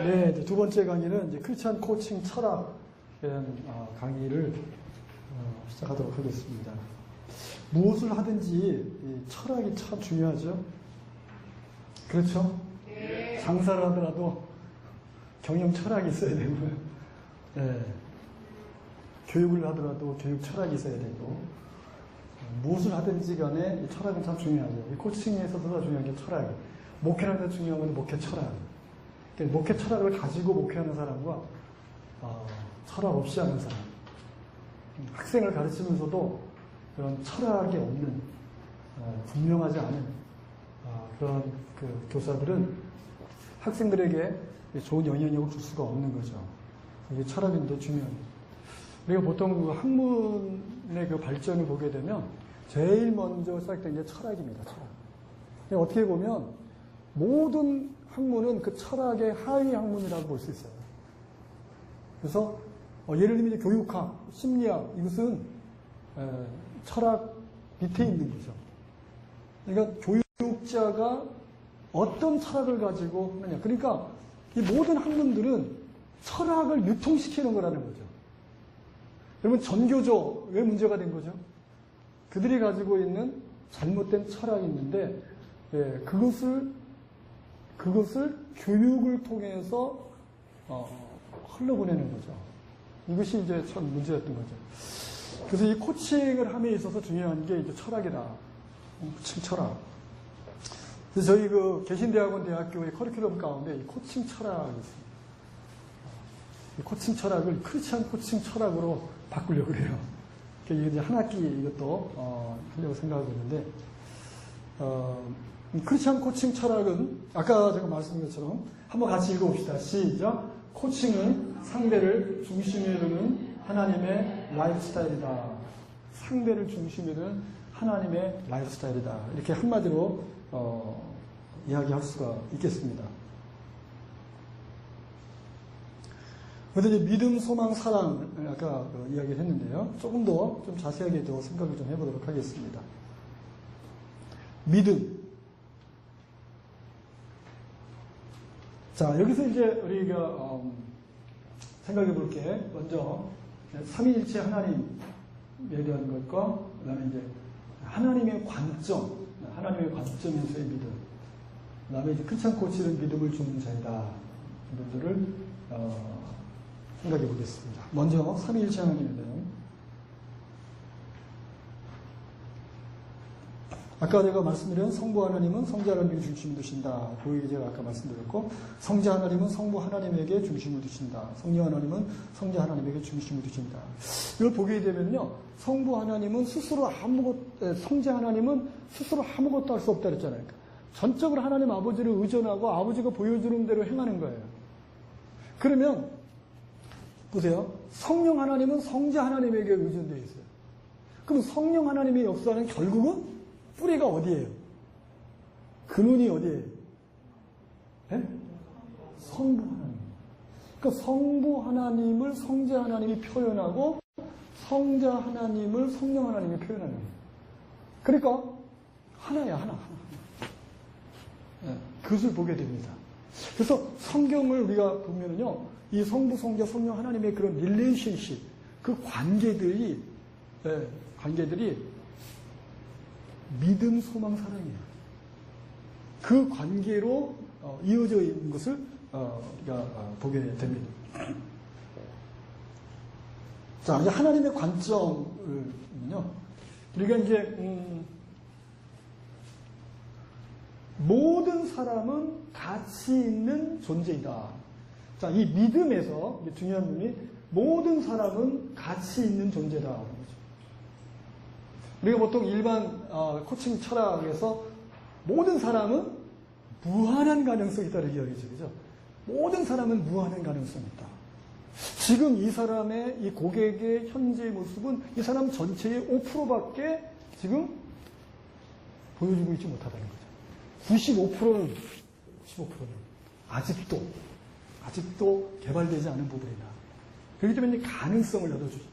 네, 이제 두 번째 강의는 이제 크리스찬 코칭 철학에 대한 강의를 시작하도록 하겠습니다. 무엇을 하든지 이 철학이 참 중요하죠. 그렇죠? 네. 장사를 하더라도 경영 철학이 있어야 되고요. 네. 교육을 하더라도 교육 철학이 있어야 되고, 무엇을 하든지 간에 이 철학은 참 중요하죠. 이 코칭에 있어서도 중요한 게 철학이에요. 목회하는 데 중요한 건 목회 철학. 그러니까 목회 철학을 가지고 목회하는 사람과 철학 없이 하는 사람. 학생을 가르치면서도 그런 철학이 없는, 분명하지 않은 그런 그 교사들은 학생들에게 좋은 영향력을 줄 수가 없는 거죠. 이게 철학인데 중요합니다. 우리가 보통 그 학문의 그 발전을 보게 되면 제일 먼저 시작된 게 철학입니다. 철학. 어떻게 보면 모든 학문은 그 철학의 하위 학문이라고 볼 수 있어요. 그래서 예를 들면 이제 교육학, 심리학 이것은 철학 밑에 있는 거죠. 그러니까 교육자가 어떤 철학을 가지고 하느냐. 그러니까 이 모든 학문들은 철학을 유통시키는 거라는 거죠. 여러분 전교조 왜 문제가 된 거죠? 그들이 가지고 있는 잘못된 철학이 있는데 그것을 교육을 통해서 흘러보내는 거죠. 이것이 이제 참 문제였던 거죠. 그래서 이 코칭을 함에 있어서 중요한 게 이제 철학이다. 코칭 철학. 그래서 저희 그 개신대학원 대학교의 커리큘럼 가운데 이 코칭 철학이 있습니다. 이 코칭 철학을 크리스찬 코칭 철학으로 바꾸려고 그래요. 이게 이제 한 학기 이것도 하려고 생각하고 있는데, 크리스찬 코칭 철학은 아까 제가 말씀드린 것처럼 한번 같이 읽어봅시다. 시작. 코칭은 상대를 중심에 두는 하나님의 라이프 스타일이다. 상대를 중심에 두는 하나님의 라이프 스타일이다. 이렇게 한마디로 이야기할 수가 있겠습니다. 그런데 이제 믿음, 소망, 사랑을 아까 이야기를 했는데요. 조금 더 좀 자세하게 더 생각을 좀 해보도록 하겠습니다. 믿음. 자, 여기서 이제 우리가 생각해 볼 게 먼저 삼위일체 하나님에 대한 것과 그다음에 이제 하나님의 관점, 하나님의 관점에서의 믿음. 그다음에 이제 크리스찬 코치는 믿음을 주는 자이다. 이런 것들을 생각해 보겠습니다. 먼저 삼위일체 하나님에 대한. 아까 제가 말씀드린 성부 하나님은 성자 하나님에게 중심을 두신다. 그 제가 아까 말씀드렸고, 성자 하나님은 성부 하나님에게 중심을 두신다. 성령 하나님은 성자 하나님에게 중심을 두신다. 이걸 보게 되면요, 성부 하나님은 스스로 성자 하나님은 스스로 아무것도 할 수 없다 그랬잖아요. 전적으로 하나님 아버지를 의존하고 아버지가 보여주는 대로 행하는 거예요. 그러면 보세요. 성령 하나님은 성자 하나님에게 의존되어 있어요. 그럼 성령 하나님의 역사는 결국은 뿌리가 어디예요? 근원이 어디예요? 네? 성부 하나님. 그러니까 성부 하나님을 성자 하나님이 표현하고 성자 하나님을 성령 하나님이 표현하는 거예요. 그러니까 하나야, 하나. 네, 그것을 보게 됩니다. 그래서 성경을 우리가 보면은요, 이 성부, 성자, 성령 하나님의 그런 릴레이션십, 그 관계들이 믿음, 소망, 사랑이에요. 그 관계로 이어져 있는 것을 우리가 보게 됩니다. 자, 이제 하나님의 관점은요, 우리가 이제 모든 사람은 가치 있는 존재이다. 자, 이 믿음에서 중요한 부분이 모든 사람은 가치 있는 존재다. 우리가 보통 일반 코칭 철학에서 모든 사람은 무한한 가능성이 있다고 이야기하죠. 그죠? 모든 사람은 무한한 가능성이 있다. 지금 이 사람의 이 고객의 현재의 모습은 이 사람 전체의 5%밖에 지금 보여주고 있지 못하다는 거죠. 95%는 아직도 개발되지 않은 부분이다. 그렇기 때문에 가능성을 열어주죠.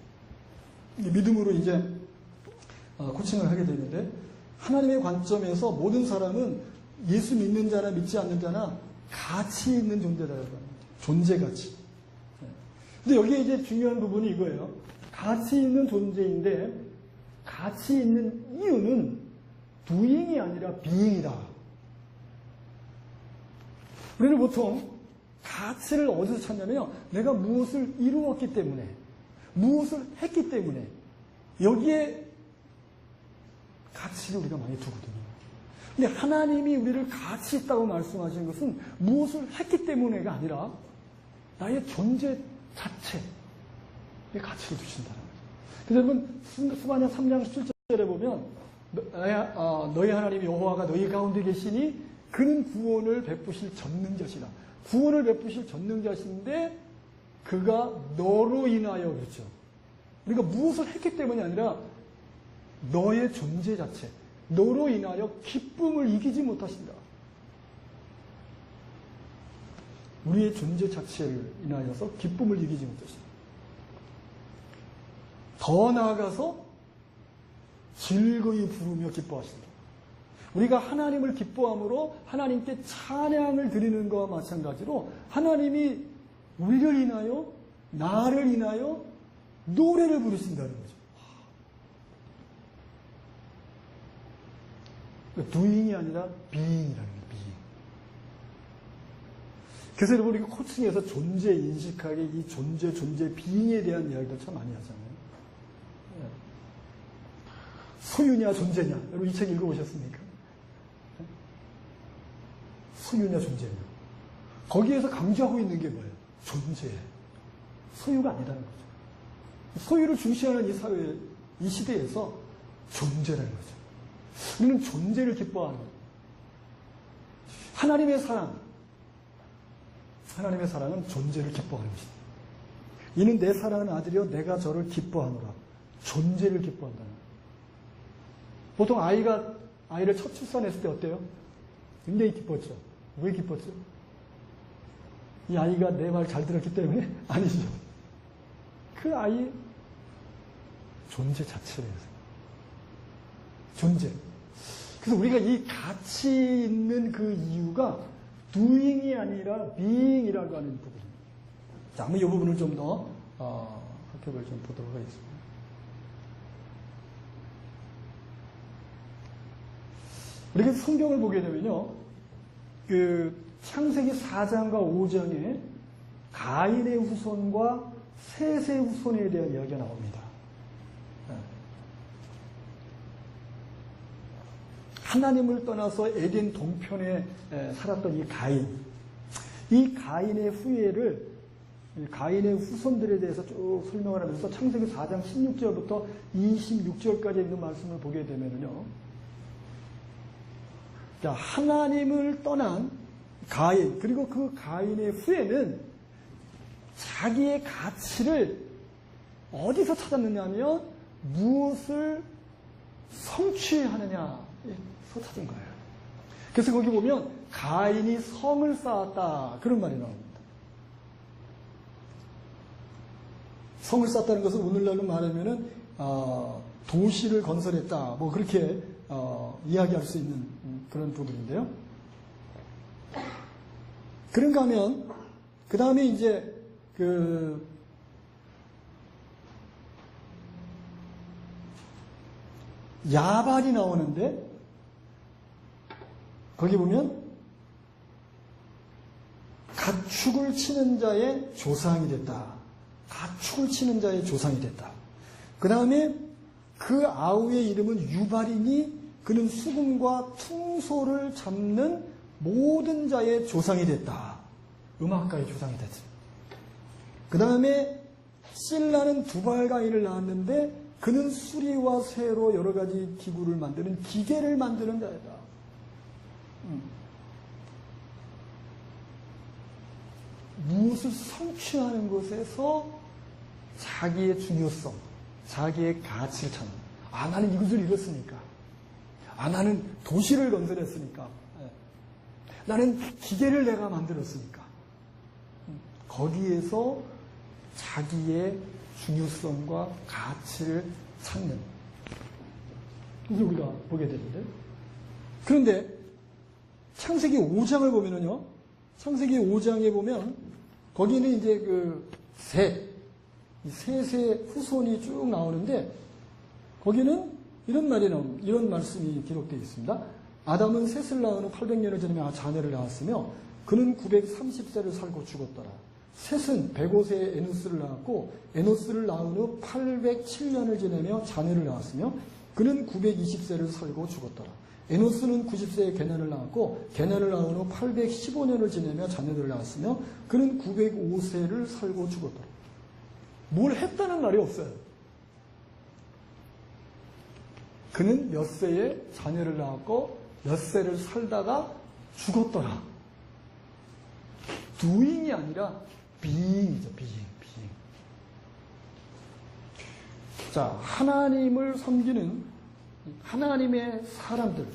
믿음으로 이제 코칭을 하게 되는데, 하나님의 관점에서 모든 사람은 예수 믿는 자나 믿지 않는 자나 가치 있는 존재다라고 합니다. 존재 가치. 근데 여기에 이제 중요한 부분이 이거예요. 가치 있는 존재인데 가치 있는 이유는 doing이 아니라 being이다. 우리는 보통 가치를 어디서 찾냐면요. 내가 무엇을 이루었기 때문에, 무엇을 했기 때문에 여기에 가치를 우리가 많이 두거든요. 근데 하나님이 우리를 가치 있다고 말씀하시는 것은 무엇을 했기 때문에가 아니라 나의 존재 자체에 가치를 두신다는 거죠. 그래서 여러분 스바냐 3장 17절에 보면 너희 하나님 여호와가 너희 가운데 계시니 그는 구원을 베푸실 전능자시라. 구원을 베푸실 전능자신데 그가 너로 인하여 그렇죠. 우리가 무엇을 했기 때문이 아니라 너의 존재 자체, 너로 인하여 기쁨을 이기지 못하신다. 우리의 존재 자체를 인하여서 기쁨을 이기지 못하신다. 더 나아가서 즐거이 부르며 기뻐하신다. 우리가 하나님을 기뻐함으로 하나님께 찬양을 드리는 것과 마찬가지로 하나님이 우리를 인하여, 나를 인하여 노래를 부르신다는 거죠. doing이 아니라 being이라는 거예요. being. 그래서 여러분 우리가 코칭에서 존재 인식하게 이 존재 being에 대한 이야기를 참 많이 하잖아요. 소유냐 존재냐. 여러분 이 책 읽어보셨습니까? 소유냐 존재냐. 거기에서 강조하고 있는 게 뭐예요? 존재. 소유가 아니라는 거죠. 소유를 중시하는 이 사회, 이 시대에서 존재라는 거죠. 우리는 존재를 기뻐하는 거예요. 하나님의 사랑은 존재를 기뻐하는 것이다. 이는 내 사랑하는 아들이여 내가 저를 기뻐하노라. 존재를 기뻐한다는 거예요. 보통 아이를 첫 출산했을 때 어때요? 굉장히 기뻤죠. 왜 기뻤죠? 이 아이가 내 말 잘 들었기 때문에? 아니죠. 그 아이의 존재 자체를 해서. 존재. 그래서 우리가 이 가치 있는 그 이유가 doing이 아니라 being이라고 하는 부분입니다. 자, 한번 이 부분을 좀 더 학습을 좀 보도록 하겠습니다. 우리가 성경을 보게 되면요, 창세기 4장과 5장에 가인의 후손과 셋의 후손에 대한 이야기가 나옵니다. 하나님을 떠나서 에덴 동편에 살았던 이 가인의 후예를, 가인의 후손들에 대해서 쭉 설명을 하면서 창세기 4장 16절부터 26절까지 있는 말씀을 보게 되면요, 자, 하나님을 떠난 가인, 그리고 그 가인의 후예는 자기의 가치를 어디서 찾았느냐 하면 무엇을 성취하느냐에서 찾은 거예요. 그래서 거기 보면 가인이 성을 쌓았다 그런 말이 나옵니다. 성을 쌓았다는 것은 오늘날로 말하면은 도시를 건설했다 뭐 그렇게 이야기할 수 있는 그런 부분인데요. 그런가 하면 그 다음에 이제 야발이 나오는데 거기 보면 가축을 치는 자의 조상이 됐다. 가축을 치는 자의 조상이 됐다. 그 다음에 그 아우의 이름은 유발이니 그는 수금과 퉁소를 잡는 모든 자의 조상이 됐다. 음악가의 조상이 됐다. 그 다음에 실라는 두발가인을 낳았는데 그는 수리와 쇠로 여러 가지 기구를 만드는 기계를 만드는 자이다. 무엇을 성취하는 것에서 자기의 중요성, 자기의 가치를 찾는. 나는 이것을 이뤘으니까. 나는 도시를 건설했으니까. 나는 기계를 내가 만들었으니까. 거기에서 자기의 중요성과 가치를 찾는. 이게 우리가 보게 되는데. 그런데 창세기 5장을 보면은요. 창세기 5장에 보면 거기는 이제 그 이 셋의 후손이 쭉 나오는데 거기는 이런 말씀이 기록되어 있습니다. 아담은 셋을 낳은 후 800년을 지나며 자녀를 낳았으며 그는 930세를 살고 죽었더라. 셋은 105세에 에노스를 낳았고 에노스를 낳은 후 807년을 지내며 자녀를 낳았으며 그는 920세를 살고 죽었더라. 에노스는 90세에 게난을 낳았고 게난을 낳은 후 815년을 지내며 자녀들을 낳았으며 그는 905세를 살고 죽었더라. 뭘 했다는 말이 없어요. 그는 몇 세에 자녀를 낳았고 몇 세를 살다가 죽었더라. doing이 아니라 being이죠. being. 자, 하나님을 섬기는 하나님의 사람들,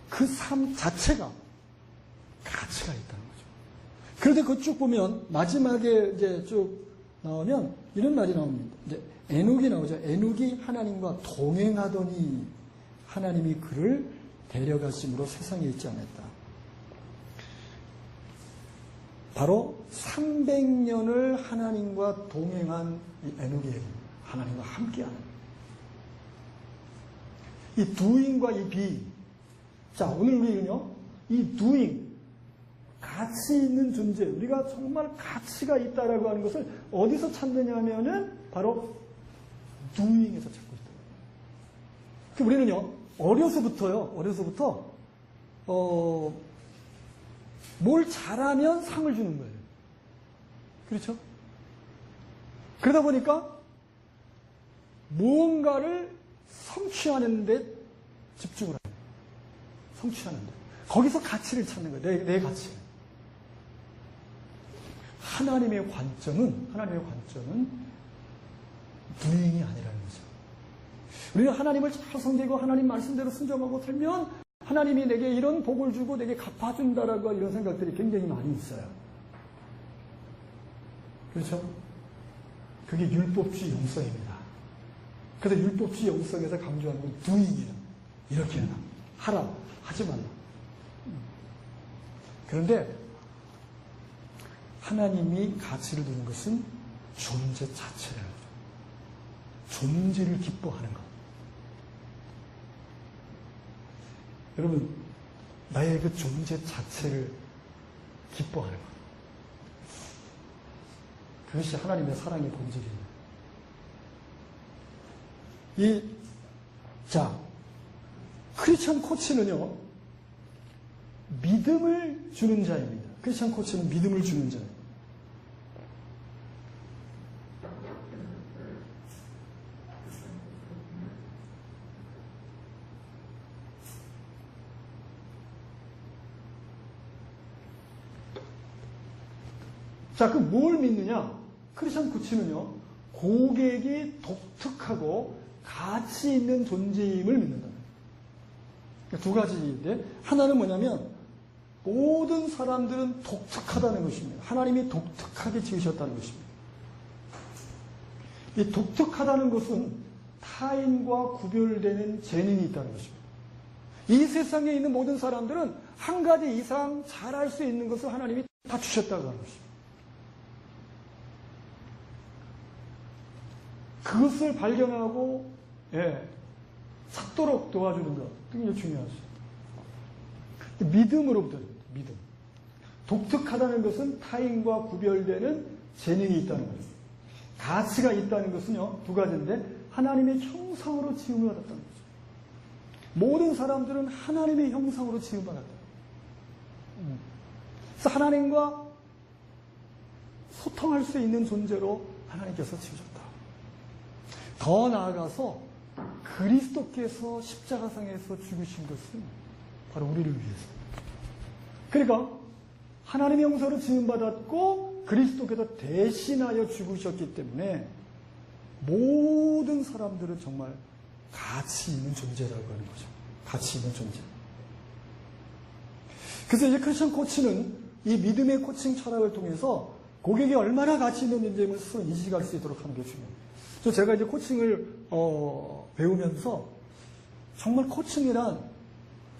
그 삶 자체가 가치가 있다는 거죠. 그런데 그쭉 보면 마지막에 이제 쭉 나오면 이런 말이 나옵니다. 이제 에녹이 나오죠. 에녹이 하나님과 동행하더니 하나님이 그를 데려가심으로 세상에 있지 않았다. 바로 300년을 하나님과 동행한 이 에녹이 하나님과 함께하는 이 doing과 이 being. 자, 오늘 우리는요, 이 doing, 가치 있는 존재, 우리가 정말 가치가 있다라고 하는 것을 어디서 찾느냐 하면은 바로 doing에서 찾고 있다. 우리는요, 어려서부터, 뭘 잘하면 상을 주는 거예요. 그렇죠? 그러다 보니까 무언가를 성취하는 데 집중을 해요. 성취하는 데. 거기서 가치를 찾는 거예요. 내 가치. 하나님의 관점은 doing이 아니라는 거죠. 우리는 하나님을 잘 섬기고 하나님 말씀대로 순종하고 살면 하나님이 내게 이런 복을 주고 내게 갚아준다라고 이런 생각들이 굉장히 많이 있어요. 그렇죠? 그게 율법주의 영성입니다. 그래서 율법주의 영성에서 강조하는 건 doing이에요. 이렇게 해라. 하라. 하지 말라. 그런데 하나님이 가치를 두는 것은 존재 자체라는 거죠. 존재를 기뻐하는 것. 여러분, 나의 그 존재 자체를 기뻐하는 것. 그것이 하나님의 사랑의 본질입니다. 크리스천 코치는요, 믿음을 주는 자입니다. 크리스천 코치는 믿음을 주는 자예요. 자, 그럼 뭘 믿느냐? 크리스천 코치는요, 고객이 독특하고 가치 있는 존재임을 믿는다. 그러니까 두 가지인데, 하나는 뭐냐면, 모든 사람들은 독특하다는 것입니다. 하나님이 독특하게 지으셨다는 것입니다. 이 독특하다는 것은 타인과 구별되는 재능이 있다는 것입니다. 이 세상에 있는 모든 사람들은 한 가지 이상 잘할 수 있는 것을 하나님이 다 주셨다고 하는 것입니다. 그것을 발견하고 찾도록 도와주는 것 굉장히 중요하죠. 믿음으로부터 믿음. 독특하다는 것은 타인과 구별되는 재능이 있다는 거죠. 가치가 있다는 것은요, 두 가지인데 하나님의 형상으로 지음을 받았다는 거죠. 모든 사람들은 하나님의 형상으로 지음을 받았다. 그래서 하나님과 소통할 수 있는 존재로 하나님께서 지으셨다. 더 나아가서 그리스도께서 십자가상에서 죽으신 것은 바로 우리를 위해서. 그러니까 하나님의 형상으로 지음받았고 그리스도께서 대신하여 죽으셨기 때문에 모든 사람들은 정말 가치 있는 존재라고 하는 거죠. 가치 있는 존재. 그래서 이제 크리스천 코치는 이 믿음의 코칭 철학을 통해서 고객이 얼마나 가치 있는 존재임을 스스로 인식할 수 있도록 하는 게 중요합니다. 제가 이제 코칭을 배우면서 정말 코칭이란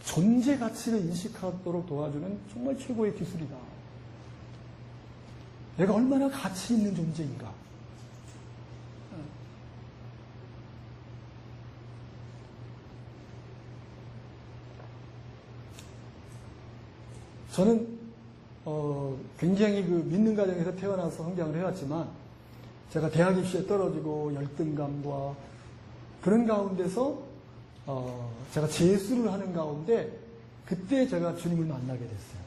존재 가치를 인식하도록 도와주는 정말 최고의 기술이다. 내가 얼마나 가치 있는 존재인가. 저는 굉장히 그 믿는 가정에서 태어나서 성장을 해왔지만 제가 대학 입시에 떨어지고 열등감과 그런 가운데서 제가 재수를 하는 가운데 그때 제가 주님을 만나게 됐어요.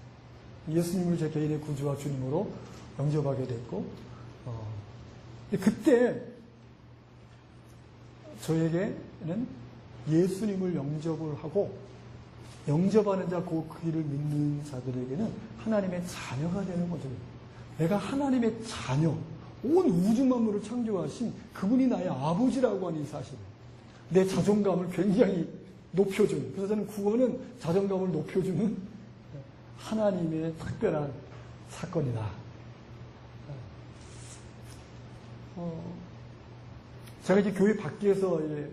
예수님을 제 개인의 구주와 주님으로 영접하게 됐고 그때 저에게는 예수님을 영접을 하고 영접하는 자, 그 길을 믿는 자들에게는 하나님의 자녀가 되는 거죠. 내가 하나님의 자녀, 온 우주 만물을 창조하신 그분이 나의 아버지라고 하는 이 사실. 내 자존감을 굉장히 높여주는, 그래서 저는 구원은 자존감을 높여주는 하나님의 특별한 사건이다. 제가 이제 교회 밖에서 이제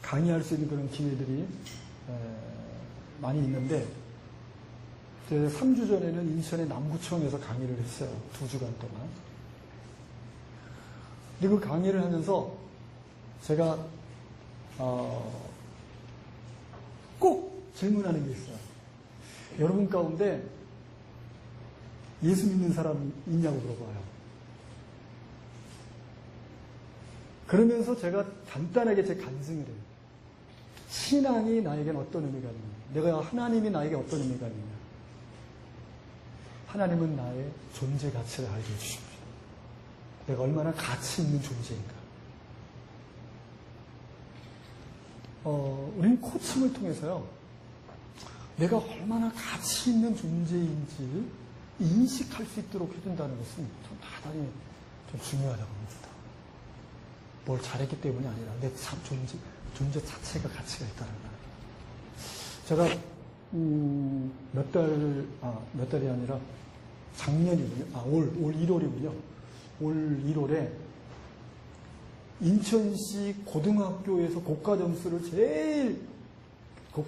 강의할 수 있는 그런 기회들이 많이 있는데, 3주 전에는 인천의 남구청에서 강의를 했어요. 2주간 동안. 근데 그 강의를 하면서 제가 꼭 질문하는 게 있어요. 여러분 가운데 예수 믿는 사람 있냐고 물어봐요. 그러면서 제가 간단하게 제 간증을 해요. 신앙이 나에게는 어떤 의미가 있느냐. 내가 하나님이 나에게 어떤 의미가 있느냐. 하나님은 나의 존재 가치를 알게 해주십니다. 내가 얼마나 가치 있는 존재인가. 우리는 코칭을 통해서요, 내가 얼마나 가치 있는 존재인지 인식할 수 있도록 해준다는 것은 좀 대단히 좀 중요하다고 봅니다. 뭘 잘했기 때문이 아니라 내 존재 자체가 가치가 있다는 거예요. 제가 몇 달이 아니라 작년이군요. 올 1월이군요. 올 1월에 인천시 고등학교에서 고가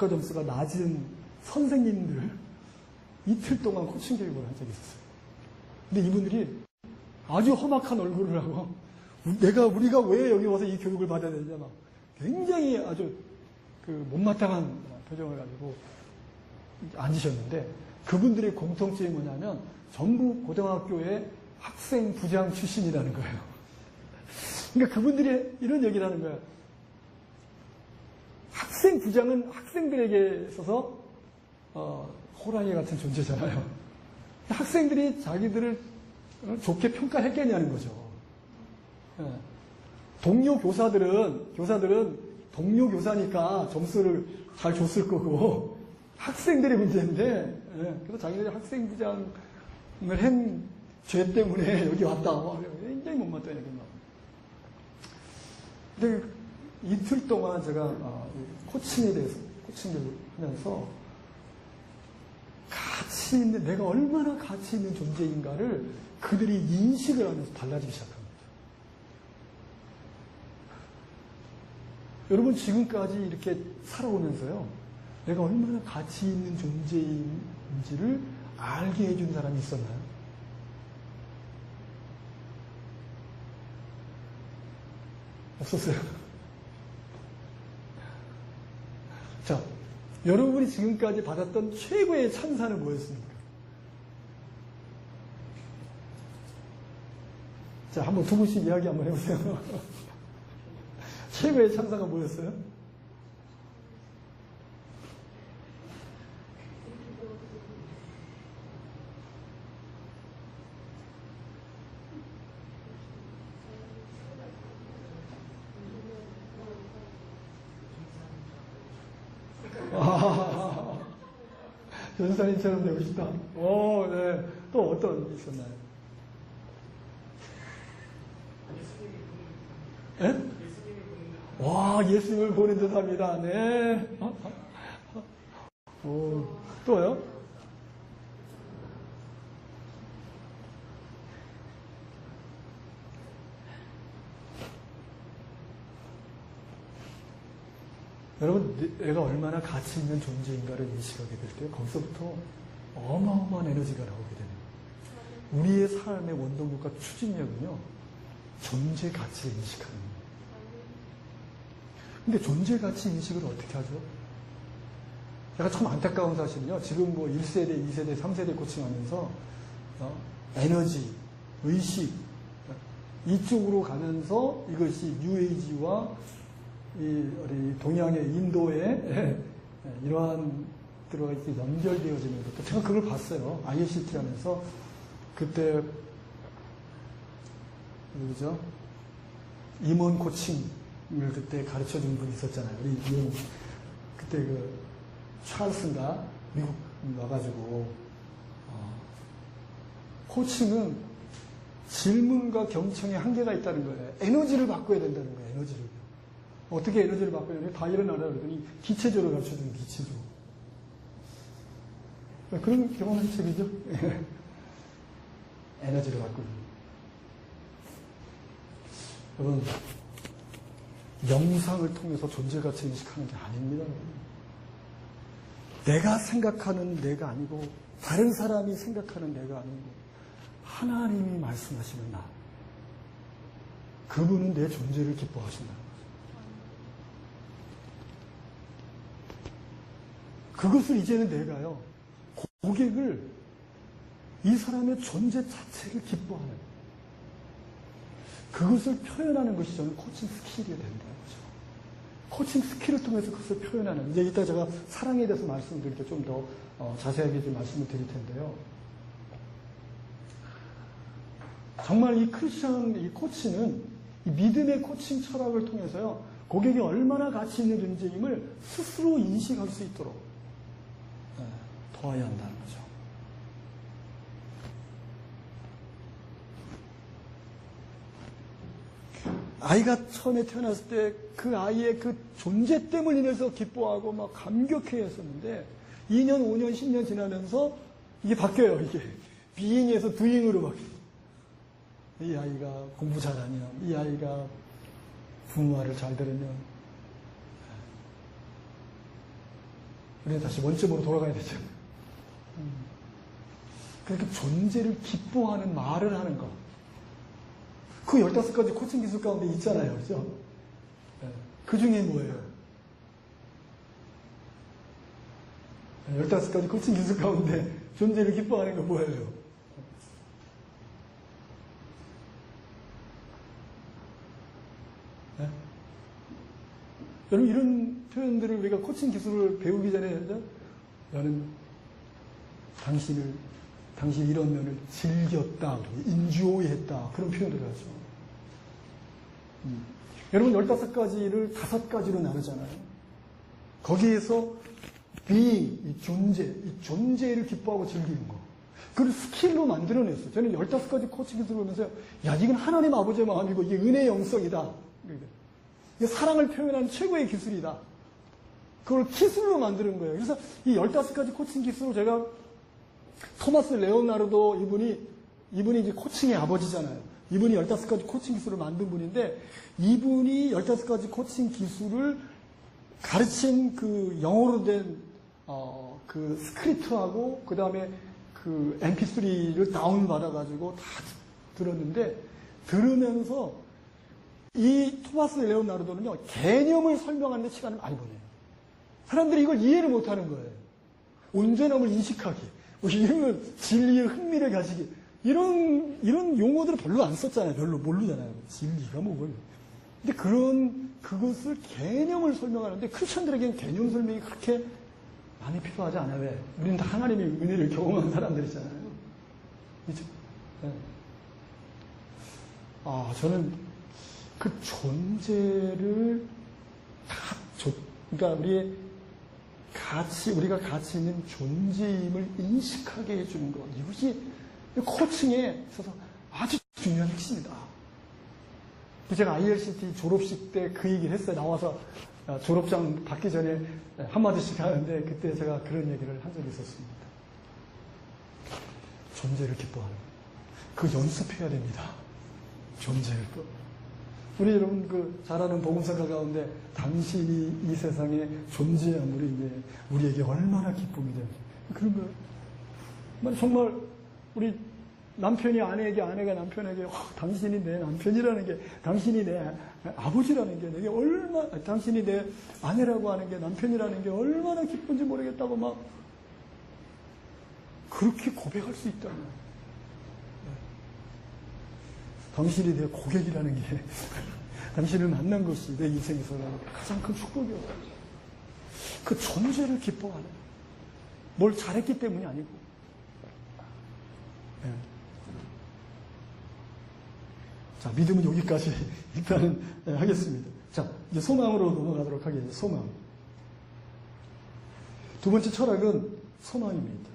점수가 낮은 선생님들 이틀 동안 코칭 교육을 한 적이 있었어요. 근데 이분들이 아주 험악한 얼굴을 하고 우리가 왜 여기 와서 이 교육을 받아야 되냐 막 굉장히 아주 그 못마땅한 표정을 가지고 앉으셨는데, 그분들의 공통점이 뭐냐면 전부 고등학교의 학생 부장 출신이라는 거예요. 그러니까 그분들이 이런 얘기를 하는 거예요. 학생 부장은 학생들에게 있어서 호랑이 같은 존재잖아요. 학생들이 자기들을 좋게 평가했겠냐는 거죠. 동료 교사들은 동료 교사니까 점수를 잘 줬을 거고 학생들의 문제인데, 그래서 자기들이 학생 부장을 한 죄 때문에 여기 왔다. 굉장히 못마땅해. 근데 이틀 동안 제가 코칭에 대해서 코칭을 하면서 가치 있는, 내가 얼마나 가치 있는 존재인가를 그들이 인식을 하면서 달라지기 시작합니다. 여러분 지금까지 이렇게 살아오면서요, 내가 얼마나 가치 있는 존재인지를 알게 해준 사람이 있었나요? 없었어요. 자, 여러분이 지금까지 받았던 최고의 찬사는 뭐였습니까? 자, 한번 두 분씩 이야기 한번 해보세요. 최고의 찬사가 뭐였어요? 전사님처럼 되고 싶다. 네. 또 어떤 게 있었나요? 예? 와, 예수님을 보는 듯합니다. 네. 또요? 여러분, 내가 얼마나 가치 있는 존재인가를 인식하게 될 때 거기서부터 어마어마한 에너지가 나오게 됩니다. 우리의 삶의 원동력과 추진력은요, 존재 가치를 인식하는 거예요. 근데 존재 가치 인식을 어떻게 하죠? 제가 참 안타까운 사실은요, 지금 뭐 1세대, 2세대, 3세대 코칭하면서, 에너지, 의식, 이쪽으로 가면서 이것이 뉴에이지와 우리 동양의 인도의 이러한 들어가 이렇게 연결되어지는 것도 제가 그걸 봤어요. ICT 하면서 그때 누구죠? 임원 코칭을 그때 가르쳐 준 분이 있었잖아요. 그때 그 찰스인가 미국 와가지고 코칭은 질문과 경청에 한계가 있다는 거예요. 에너지를 바꿔야 된다는 거예요. 에너지를. 어떻게 에너지를 바꾸냐면 다 일어나라 그러더니 기체적으로 가르쳐주는 기체적으로. 그런 경험한 책이죠. 에너지를 바꾸는. 여러분, 영상을 통해서 존재가치 인식하는 게 아닙니다. 내가 생각하는 내가 아니고 다른 사람이 생각하는 내가 아니고 하나님이 말씀하시는 나. 그분은 내 존재를 기뻐하신다는 거죠. 그것을 이제는 내가요, 고객을 이 사람의 존재 자체를 기뻐하는, 그것을 표현하는 것이 저는 코칭 스킬이 된다는 거죠. 코칭 스킬을 통해서 그것을 표현하는, 이제 이따 제가 사랑에 대해서 말씀드릴 때 좀 더 자세하게 좀 말씀을 드릴 텐데요. 정말 이 크리스천, 이 코칭은 이 믿음의 코칭 철학을 통해서요, 고객이 얼마나 가치 있는 존재임을 스스로 인식할 수 있도록 도와야 한다는 거죠. 아이가 처음에 태어났을 때 그 아이의 그 존재 때문에 인해서 기뻐하고 막 감격해 했었는데 2년, 5년, 10년 지나면서 이게 바뀌어요. 이게 비잉에서 두잉으로 바뀌어요. 이 아이가 공부 잘하면, 이 아이가 부모 말을 잘 들으면 우리는 다시 원점으로 돌아가야 되죠. 그러니까 존재를 기뻐하는 말을 하는 것. 그 15가지 코칭 기술 가운데 있잖아요. 그죠? 그 중에 뭐예요? 15가지 코칭 기술 가운데 존재를 기뻐하는 거 뭐예요? 네? 여러분, 이런 표현들을 우리가 코칭 기술을 배우기 전에 나는 당신 이런 면을 즐겼다, 인조이했다, 그런 표현을 하죠. 여러분, 15가지를 5가지로 나누잖아요. 거기에서 이 존재를 기뻐하고 즐기는 거. 그걸 스킬로 만들어냈어요. 저는 15가지 코칭 기술을 보면서, 야, 이건 하나님 아버지의 마음이고, 이게 은혜의 영성이다. 이게 사랑을 표현하는 최고의 기술이다. 그걸 기술로 만드는 거예요. 그래서 이 15가지 코칭 기술을 제가 토마스 레오나르도 이분이 이제 코칭의 아버지잖아요. 이분이 15가지 코칭 기술을 만든 분인데, 이분이 15가지 코칭 기술을 가르친 그 영어로 된, 그 스크립트하고, 그 다음에 그 mp3를 다운받아가지고 다 들었는데, 들으면서 이 토마스 레오나르도는요, 개념을 설명하는 데 시간을 많이 보내요. 사람들이 이걸 이해를 못 하는 거예요. 온전함을 인식하기, 이런 진리의 흥미를 가지기, 이런 용어들을 별로 안 썼잖아요. 별로 모르잖아요. 진리가 뭐예요. 근데 그것을 개념을 설명하는데, 크리스천들에게는 개념 설명이 그렇게 많이 필요하지 않아요. 왜? 우리는 다 하나님의 은혜를 경험한 사람들이잖아요. 그죠? 네. 저는 그 존재를 그러니까 우리가 가치 있는 존재임을 인식하게 해주는 것. 이것이 코칭에 있어서 아주 중요한 핵심이다. 제가 ILCT 졸업식 때 그 얘기를 했어요. 나와서 졸업장 받기 전에 한마디씩 하는데, 그때 제가 그런 얘기를 한 적이 있었습니다. 존재를 기뻐하는. 그 연습해야 됩니다. 존재를. 우리 여러분 잘 아는 복음서가 가운데 당신이 이 세상에 존재함으로 우리에게 얼마나 기쁨이 되는지, 그런 거 정말 우리 남편이 아내에게, 아내가 남편에게 당신이 내 남편이라는 게, 당신이 내 아버지라는 게 내게 얼마나, 당신이 내 아내라고 하는 게, 남편이라는 게 얼마나 기쁜지 모르겠다고 막 그렇게 고백할 수 있다는 거예요. 당신이 내 고객이라는 게 당신을 만난 것이 내 인생에서 가장 큰 축복이었다. 그 존재를 기뻐하는, 뭘 잘했기 때문이 아니고. 네. 자, 믿음은 여기까지 일단은 하겠습니다. 자, 이제 소망으로 넘어가도록 하겠습니다. 소망. 두 번째 철학은 소망입니다.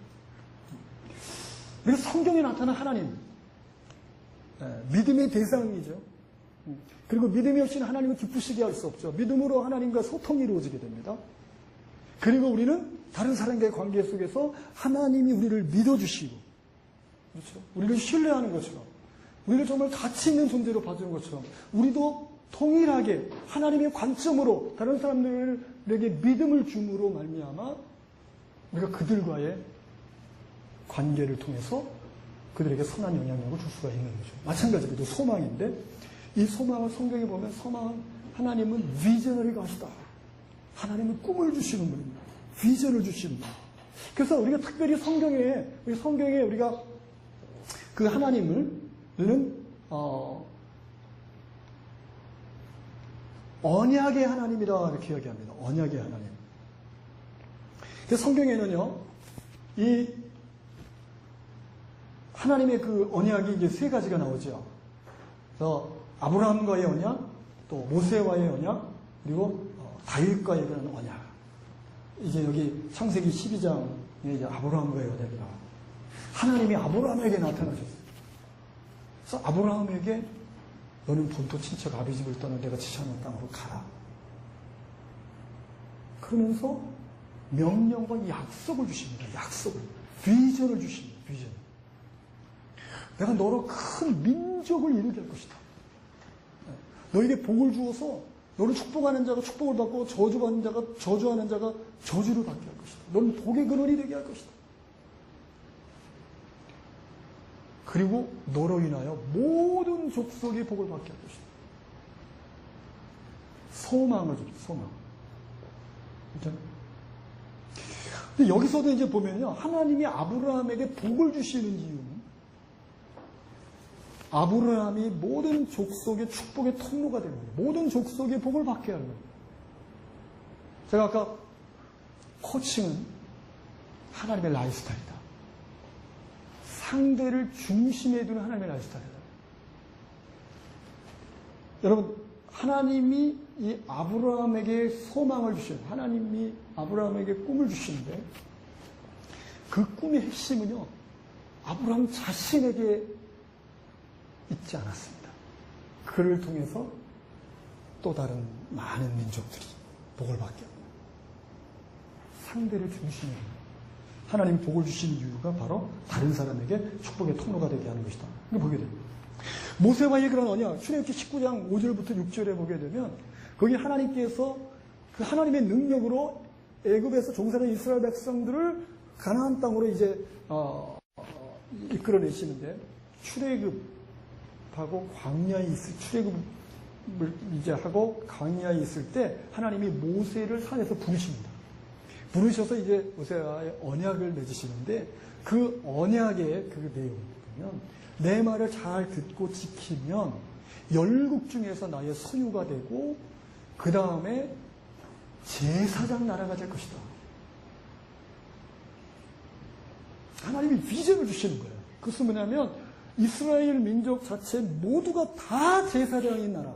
그래서 성경에 나타난 하나님, 믿음의 대상이죠. 그리고 믿음이 없이는 하나님을 기쁘시게 할 수 없죠. 믿음으로 하나님과 소통이 이루어지게 됩니다. 그리고 우리는 다른 사람과의 관계 속에서 하나님이 우리를 믿어주시고, 그렇죠? 우리를 신뢰하는 것처럼, 우리를 정말 가치 있는 존재로 봐주는 것처럼, 우리도 동일하게 하나님의 관점으로 다른 사람들에게 믿음을 줌으로 말미암아 우리가 그들과의 관계를 통해서 그들에게 선한 영향력을 줄 수가 있는 거죠. 마찬가지로 소망인데, 이 소망을 성경에 보면, 소망은 하나님은 비전을 가시다. 하나님은 꿈을 주시는 분입니다. 비전을 주시는 분. 그래서 우리가 특별히 성경에 우리가 그 하나님은 언약의 하나님이다 이렇게 이야기합니다. 언약의 하나님. 그래서 성경에는요, 이 하나님의 그 언약이 이제 세 가지가 나오죠. 그래서 아브라함과의 언약, 또 모세와의 언약, 그리고 다윗과의 그런 언약. 이제 여기 창세기 12장에 이제 아브라함과의 언약이라. 하나님이 아브라함에게 나타나셨어요. 그래서 아브라함에게 너는 본토 친척 아비 집을 떠나 내가 지시하는 땅으로 가라. 그러면서 명령과 약속을 주십니다. 약속을. 비전을 주십니다. 비전. 내가 너로 큰 민족을 이루게 할 것이다. 너에게 복을 주어서 너를 축복하는 자가 축복을 받고 저주하는 자가 저주하는 자가 저주를 받게 할 것이다. 너는 복의 근원이 되게 할 것이다. 그리고 너로 인하여 모든 족속이 복을 받게 할 것이다. 소망을 줍니다. 소망. 근데 여기서도 이제 보면요, 하나님이 아브라함에게 복을 주시는 이유는 아브라함이 모든 족속의 축복의 통로가 되는 거예요. 모든 족속의 복을 받게 하는 거예요. 제가 아까 코칭은 하나님의 라이프스타일이다. 상대를 중심에 두는 하나님의 라이프스타일이다. 여러분, 하나님이 이 아브라함에게 소망을 주시는, 하나님이 아브라함에게 꿈을 주시는데, 그 꿈의 핵심은요, 아브라함 자신에게 있지 않았습니다. 그를 통해서 또 다른 많은 민족들이 복을 받게 합니다. 상대를 중심에 하나님 복을 주시는 이유가 바로 다른 사람에게 축복의 통로가 되게 하는 것이다. 이거 보게 됩니다. 모세와의 그런 언약, 출애굽기 19장 5절부터 6절에 보게 되면 거기 하나님께서 그 하나님의 능력으로 애굽에서 종살이 이스라엘 백성들을 가나안 땅으로 이제 이끌어내시는데, 출애굽하고 광야에 출애굽을 이제 하고 광야에 있을 때 하나님이 모세를 산에서 부르십니다. 부르셔서 이제 모세와의 언약을 맺으시는데, 그 언약의 그 내용을 보면, 내 말을 잘 듣고 지키면 열국 중에서 나의 소유가 되고 그 다음에 제사장 나라가 될 것이다. 하나님이 비전을 주시는 거예요. 그것은 뭐냐면 이스라엘 민족 자체 모두가 다 제사장인 나라.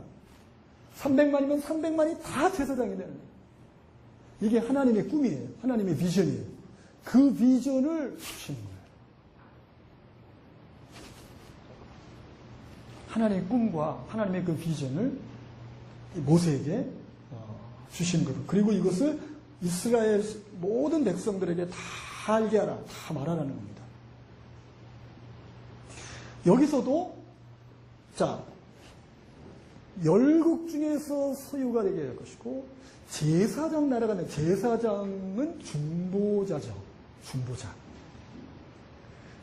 300만이면 300만이 다 제사장이 되는 거예요. 이게 하나님의 꿈이에요. 하나님의 비전이에요. 그 비전을 주시는 거예요. 하나님의 꿈과 하나님의 그 비전을 모세에게 주시는 거예요. 그리고 이것을 이스라엘 모든 백성들에게 다 알게 하라, 다 말하라는 겁니다. 여기서도 자, 열국 중에서 소유가 되게 할 것이고, 제사장 나라가 되는, 제사장은 중보자죠. 중보자.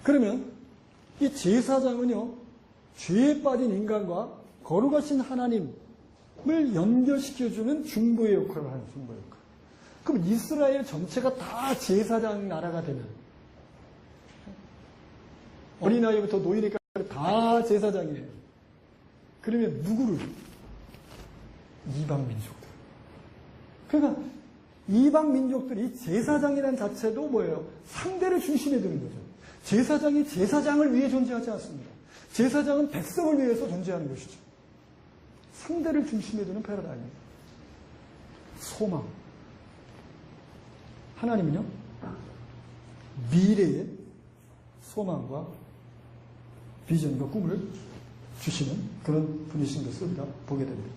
그러면 이 제사장은요, 죄에 빠진 인간과 거룩하신 하나님을 연결시켜주는 중보의 역할을 하는 중보의 역할. 그럼 이스라엘 전체가 다 제사장 나라가 되면, 어린아이부터 노인에까지 다 제사장이에요. 그러면 누구를? 이방 민족들. 그러니까 이방 민족들이 제사장이라는 자체도 뭐예요? 상대를 중심에 두는 거죠. 제사장이 제사장을 위해 존재하지 않습니다. 제사장은 백성을 위해서 존재하는 것이죠. 상대를 중심에 두는 패러다임입니다. 소망. 하나님은요, 미래의 소망과 비전과 꿈을 주시는 그런 분이신 것을 우리가 보게 됩니다.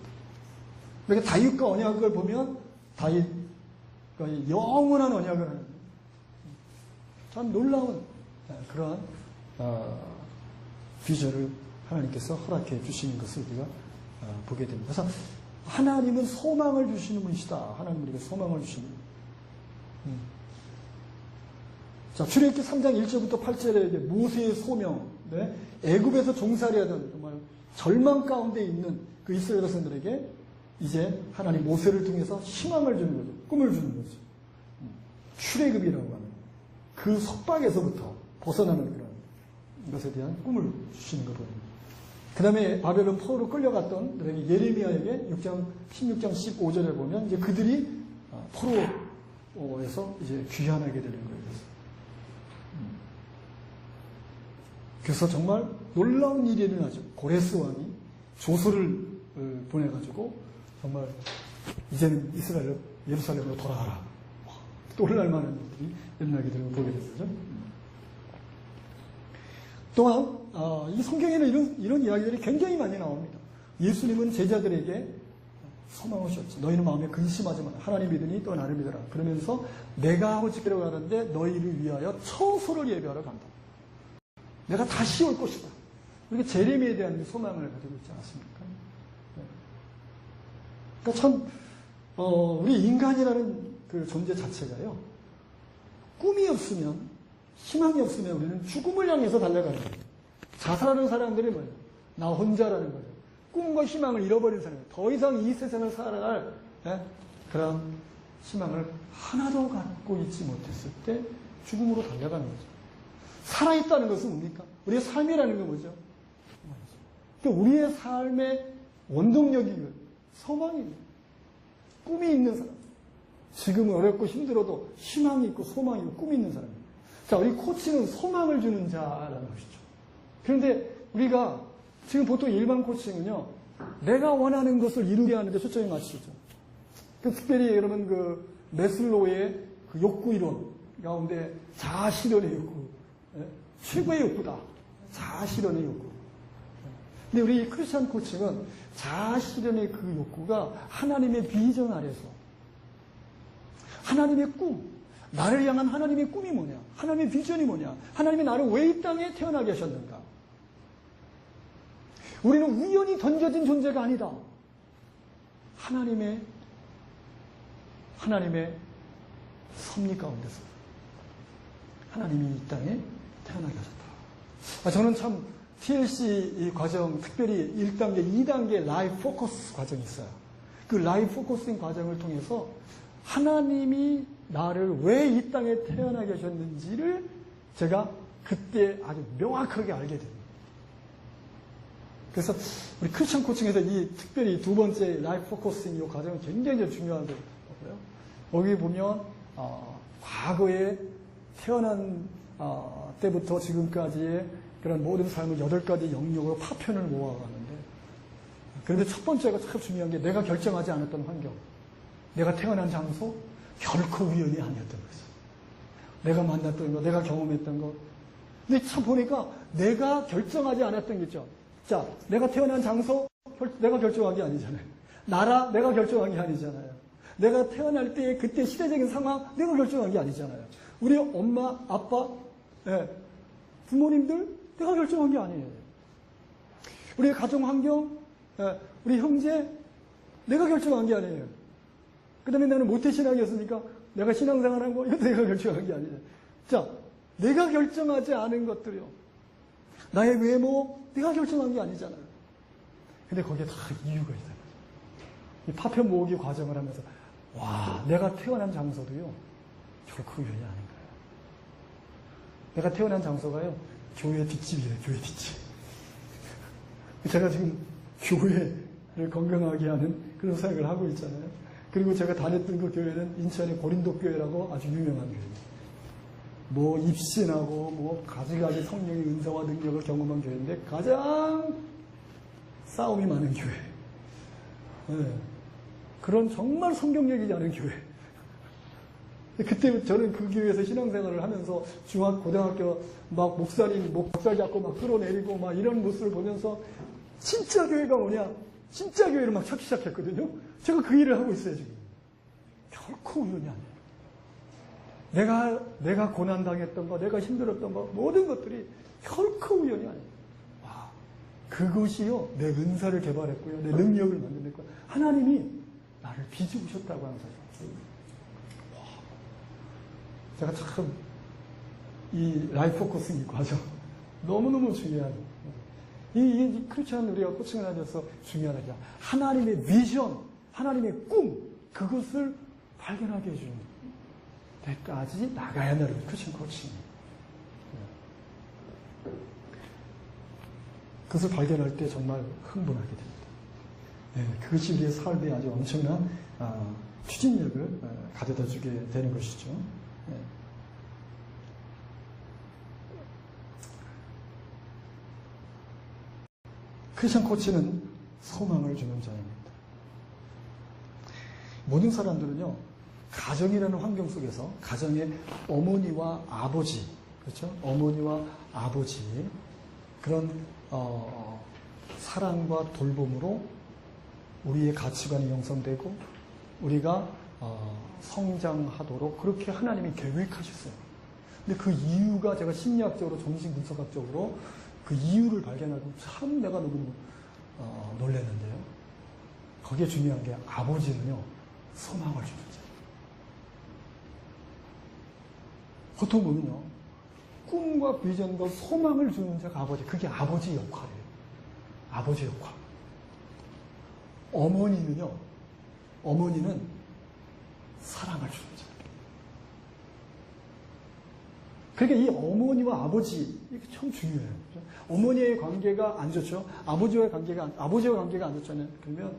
그러니까 다윗과 언약을 보면 다윗과 영원한 언약을 하는 참 놀라운 그러한 비전을 하나님께서 허락해 주시는 것을 우리가 보게 됩니다. 그래서 하나님은 소망을 주시는 분이시다. 하나님은 우리가 소망을 주시는 분. 자, 출애굽기 3장 1절부터 8절에 모세의 소명, 네? 애굽에서 종살이하던 정말 절망 가운데 있는 그 이스라엘 백성들에게 이제 하나님 모세를 통해서 희망을 주는 거죠. 꿈을 주는 거죠. 출애굽이라고 하는 그 속박에서부터 벗어나는 그런 것에 대한 꿈을 주시는 것 보입니다. 그 다음에 바벨론 포로로 끌려갔던 예레미야에게 16장 15절에 보면 이제 그들이 포로에서 이제 귀환하게 되는 거예요. 그래서 정말 놀라운 일이 일어나죠. 고레스 왕이 조서를 보내가지고 정말 이제는 이스라엘 예루살렘으로 돌아가라. 놀랄 만한 일들이 일어나게 되는 걸 보게 되죠. 또한 이 성경에는 이런 이야기들이 굉장히 많이 나옵니다. 예수님은 제자들에게 소망을 주셨지. 너희는 마음에 근심하지 마라. 하나님 믿으니 또 나를 믿어라. 그러면서 내가 하고 지키려고 하는데 너희를 위하여 처소를 예비하러 간다. 내가 다시 올 것이다. 이렇게 제레미야에 대한 소망을 가지고 있지 않습니까? 그러니까 참 우리 인간이라는 그 존재 자체가요, 꿈이 없으면, 희망이 없으면 우리는 죽음을 향해서 달려가는 거예요. 자살하는 사람들이 뭐예요? 나 혼자라는 거죠. 꿈과 희망을 잃어버린 사람이에요. 더 이상 이 세상을 살아갈 그런 희망을 하나도 갖고 있지 못했을 때 죽음으로 달려가는 거죠. 살아있다는 것은 뭡니까? 우리의 삶이라는 건 뭐죠? 그러니까 우리의 삶의 원동력이 소망입니다. 꿈이 있는 사람. 지금은 어렵고 힘들어도 희망이 있고 소망이 있고 꿈이 있는 사람입니다. 자, 우리 코치는 소망을 주는 자라는 것이죠. 그런데 우리가 지금 보통 일반 코칭은요, 내가 원하는 것을 이루게 하는데 초점이 맞추죠. 특별히 여러분 그 매슬로우의 그 욕구 이론 가운데 자아실현의 욕구, 최고의 욕구다. 자아실현의 욕구. 근데 우리 크리스천 코칭은 자아실현의 그 욕구가 하나님의 비전 아래서 하나님의 꿈, 나를 향한 하나님의 꿈이 뭐냐? 하나님의 비전이 뭐냐? 하나님이 나를 왜 이 땅에 태어나게 하셨는가? 우리는 우연히 던져진 존재가 아니다. 하나님의 섭리 가운데서 하나님이 이 땅에 태어나게 하셨다. 저는 참 TLC 이 과정, 특별히 1단계, 2단계 라이프 포커스 과정이 있어요. 그 라이프 포커싱 과정을 통해서 하나님이 나를 왜 이 땅에 태어나게 하셨는지를 제가 그때 아주 명확하게 알게 됩니다. 그래서 우리 크리스천 코칭에서 이 특별히 두 번째 라이프 포커싱 이 과정은 굉장히 중요한 거고요. 여기 보면 과거에 태어난 때부터 지금까지의 그런 모든 삶을 8가지 영역으로 파편을 모아가는데, 그런데 첫 번째가 참 중요한 게 내가 결정하지 않았던 환경, 내가 태어난 장소, 결코 우연이 아니었던 거죠. 내가 만났던 거, 내가 경험했던 거. 근데 참 보니까 내가 결정하지 않았던 게 있죠. 자, 내가 태어난 장소, 내가 결정한 게 아니잖아요. 나라, 내가 결정한 게 아니잖아요. 내가 태어날 때 그때 시대적인 상황, 내가 결정한 게 아니잖아요. 우리 엄마, 아빠, 부모님들, 내가 결정한 게 아니에요. 우리의 가정 환경, 우리 형제, 내가 결정한 게 아니에요. 그 다음에 나는 모태신앙이었으니까 내가 신앙생활한 거, 이것도 내가 결정한 게 아니에요. 자, 내가 결정하지 않은 것들이요. 나의 외모, 내가 결정한 게 아니잖아요. 근데 거기에 다 이유가 있잖아요. 이 파편 모으기 과정을 하면서, 와, 내가 태어난 장소도요, 결코 우연이 아닌 거예요. 내가 태어난 장소가요, 교회 뒷집이에요, 교회 뒷집. 제가 지금 교회를 건강하게 하는 그런 사역을 하고 있잖아요. 그리고 제가 다녔던 그 교회는 인천의 고린도 교회라고 아주 유명한 교회예요. 뭐 입신하고 뭐 가지가지 성령의 은사와 능력을 경험한 교회인데 가장 싸움이 많은 교회. 네. 그런 정말 성경 얘기지 않은 교회. 그때 저는 그 교회에서 신앙생활을 하면서 고등학교 막 목사님 목살 잡고 막 끌어내리고 막 이런 모습을 보면서 진짜 교회가 뭐냐? 진짜 교회를 막 찾기 시작했거든요. 제가 그 일을 하고 있어요, 지금. 결코 우연이 아니에요. 내가 고난당했던 거, 내가 힘들었던 거, 모든 것들이 결코 우연이 아니에요. 와, 그것이요, 내 은사를 개발했고요, 내 능력을 만들었고요. 하나님이 나를 빚으셨다고 하는 사실. 와, 제가 참, 이 라이프 포커싱 이 과정, 너무너무 중요한, 이 크리스찬 우리가 코칭을 하면서 중요하다. 하나님의 비전, 하나님의 꿈, 그것을 발견하게 해주는 데까지 나가야 한다는 크리스찬 코칭. 그것을 발견할 때 정말 흥분하게 됩니다. 네, 그것이 우리의 삶에 아주 엄청난 추진력을 가져다 주게 되는 것이죠. 네. 크리스찬 코치는 소망을 주는 자입니다. 모든 사람들은요, 가정이라는 환경 속에서 가정의 어머니와 아버지, 그렇죠? 어머니와 아버지 그런 사랑과 돌봄으로 우리의 가치관이 형성되고 우리가 성장하도록 그렇게 하나님이 계획하셨어요. 근데 그 이유가 제가 심리학적으로 정신분석학적으로 그 이유를 발견하고 참 내가 너무 놀랐는데요. 거기에 중요한 게 아버지는요, 소망을 주는 자예요. 보통 보면요, 꿈과 비전과 소망을 주는 자가 아버지, 그게 아버지 역할이에요. 아버지 역할. 어머니는 사랑을 주는 자예요. 그러니까 이 어머니와 아버지, 이게 참 중요해요. 그렇죠? 어머니의 관계가 안 좋죠. 아버지와 관계가 안 좋잖아요. 그러면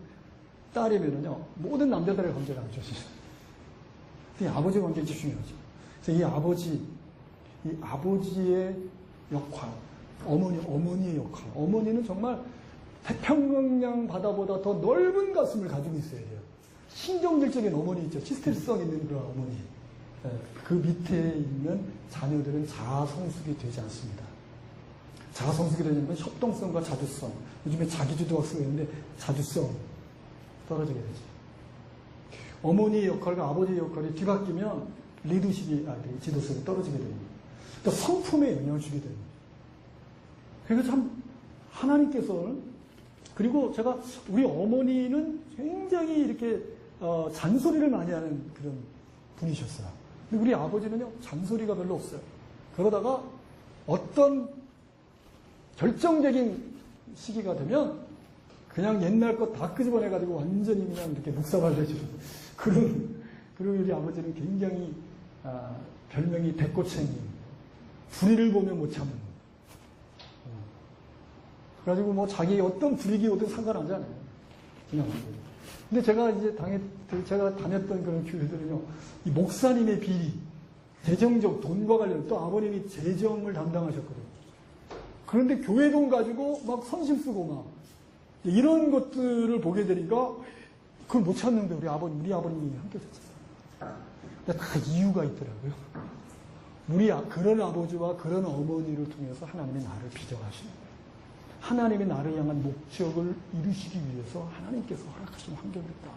딸이면은요, 모든 남자들의 관계가 안 좋으시죠. 이 아버지 관계가 중요하죠. 그래서 이 아버지의 역할, 어머니의 역할. 어머니는 정말 태평양 바다보다 더 넓은 가슴을 가지고 있어야 돼요. 신경질적인 어머니 있죠. 시스템성 있는 그런 어머니. 그 밑에 있는 자녀들은 자아성숙이 되지 않습니다. 자아성숙이 되는 건 협동성과 자주성. 요즘에 자기주도학 쓰고 있는데 자주성 떨어지게 되죠. 어머니의 역할과 아버지의 역할이 뒤바뀌면 리더십이, 지도성이 떨어지게 됩니다. 또 성품에 영향을 주게 됩니다. 그래서 참 하나님께서, 그리고 제가 우리 어머니는 굉장히 이렇게 잔소리를 많이 하는 그런 분이셨어요. 근데 우리 아버지는요, 잔소리가 별로 없어요. 그러다가 어떤 결정적인 시기가 되면 그냥 옛날 것 다 끄집어내가지고 완전히 그냥 이렇게 묵사발려주는 그리고 우리 아버지는 굉장히 별명이 대꼬챙이, 불의를 보면 못 참는. 그래가지고 뭐 자기 어떤 불이익이 오든 상관하잖아요. 그냥. 근데 제가 이제 제가 다녔던 그런 교회들은요, 이 목사님의 비리, 재정적, 돈과 관련, 또 아버님이 재정을 담당하셨거든요. 그런데 교회 돈 가지고 막 선심 쓰고 막, 이런 것들을 보게 되니까, 그걸 못 찾는데 우리 아버님이 함께 됐어요. 근데 다 이유가 있더라고요. 그런 아버지와 그런 어머니를 통해서 하나님이 나를 빚어가시는 거예요. 하나님이 나를 향한 목적을 이루시기 위해서 하나님께서 허락하신 환경이었다.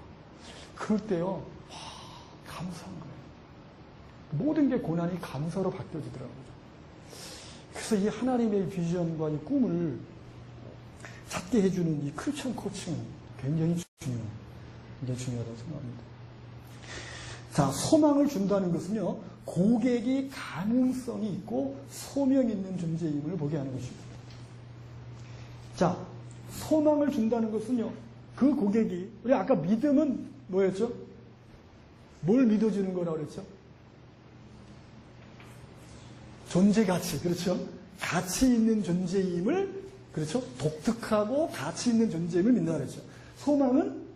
그럴 때요, 와, 감사한 거예요. 모든 게 고난이 감사로 바뀌어지더라고요. 그래서 이 하나님의 비전과 이 꿈을 찾게 해주는 이 크리스천 코칭은 굉장히 중요하다고 생각합니다. 자, 소망을 준다는 것은요, 고객이 가능성이 있고 소명 있는 존재임을 보게 하는 것입니다. 자, 소망을 준다는 것은요, 그 고객이, 우리 아까 믿음은 뭐였죠? 뭘 믿어주는 거라고 그랬죠? 존재 가치, 그렇죠? 가치 있는 존재임을, 그렇죠? 독특하고 가치 있는 존재임을 믿는다고 그랬죠. 소망은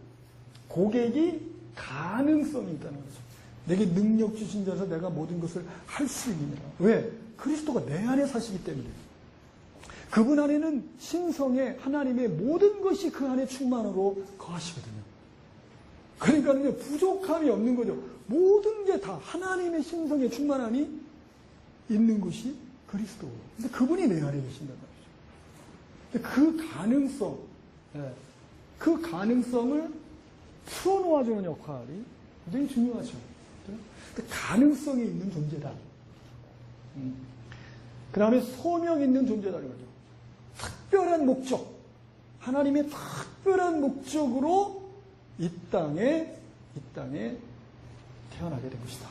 고객이 가능성이 있다는 거죠. 내게 능력 주신 자라서 내가 모든 것을 할 수 있느냐. 왜? 그리스도가 내 안에 사시기 때문에. 그분 안에는 신성의 하나님의 모든 것이 그 안에 충만으로 거하시거든요. 그러니까는요, 부족함이 없는 거죠. 모든 게 다 하나님의 신성의 충만함이 있는 것이 그리스도. 근데 그분이 내 안에 계신단 말이죠. 근데 그 가능성, 그 가능성을 풀어놓아주는 역할이 굉장히 중요하죠. 근데 가능성이 있는 존재다. 그 다음에 소명 있는 존재다는 거죠. 특별한 목적, 하나님의 특별한 목적으로 이 땅에 태어나게 된 것이다.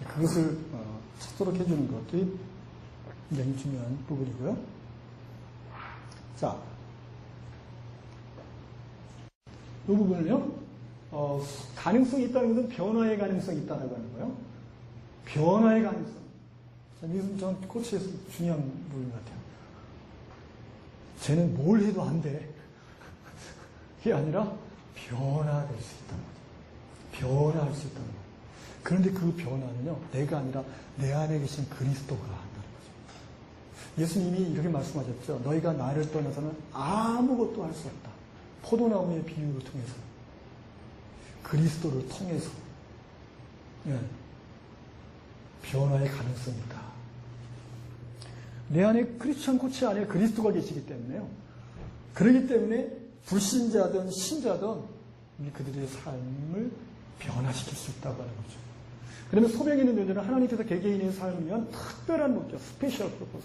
그것을 찾도록 해주는 것이 굉장히 중요한 부분이고요. 자, 이 부분을요, 가능성이 있다는 것은 변화의 가능성이 있다라고 하는 거예요. 변화의 가능성. 이것은 전 코치에서 중요한 부분 같아요. 쟤는 뭘 해도 안 돼. 그게 아니라 변화될 수 있다는 거죠. 변화할 수 있다는 거죠. 그런데 그 변화는요, 내가 아니라 내 안에 계신 그리스도가 한다는 거죠. 예수님이 이렇게 말씀하셨죠. 너희가 나를 떠나서는 아무것도 할 수 없다. 포도나무의 비유를 통해서, 그리스도를 통해서 변화의 가능성이 있다. 내 안에 크리스천 코치 안에 그리스도가 계시기 때문에요. 그렇기 때문에 불신자든 신자든 그들의 삶을 변화시킬 수 있다고 하는 거죠. 그러면 소명 있는 존재는 하나님께서 개개인의 삶을 위한 특별한 목적, 스페셜 프로포즈.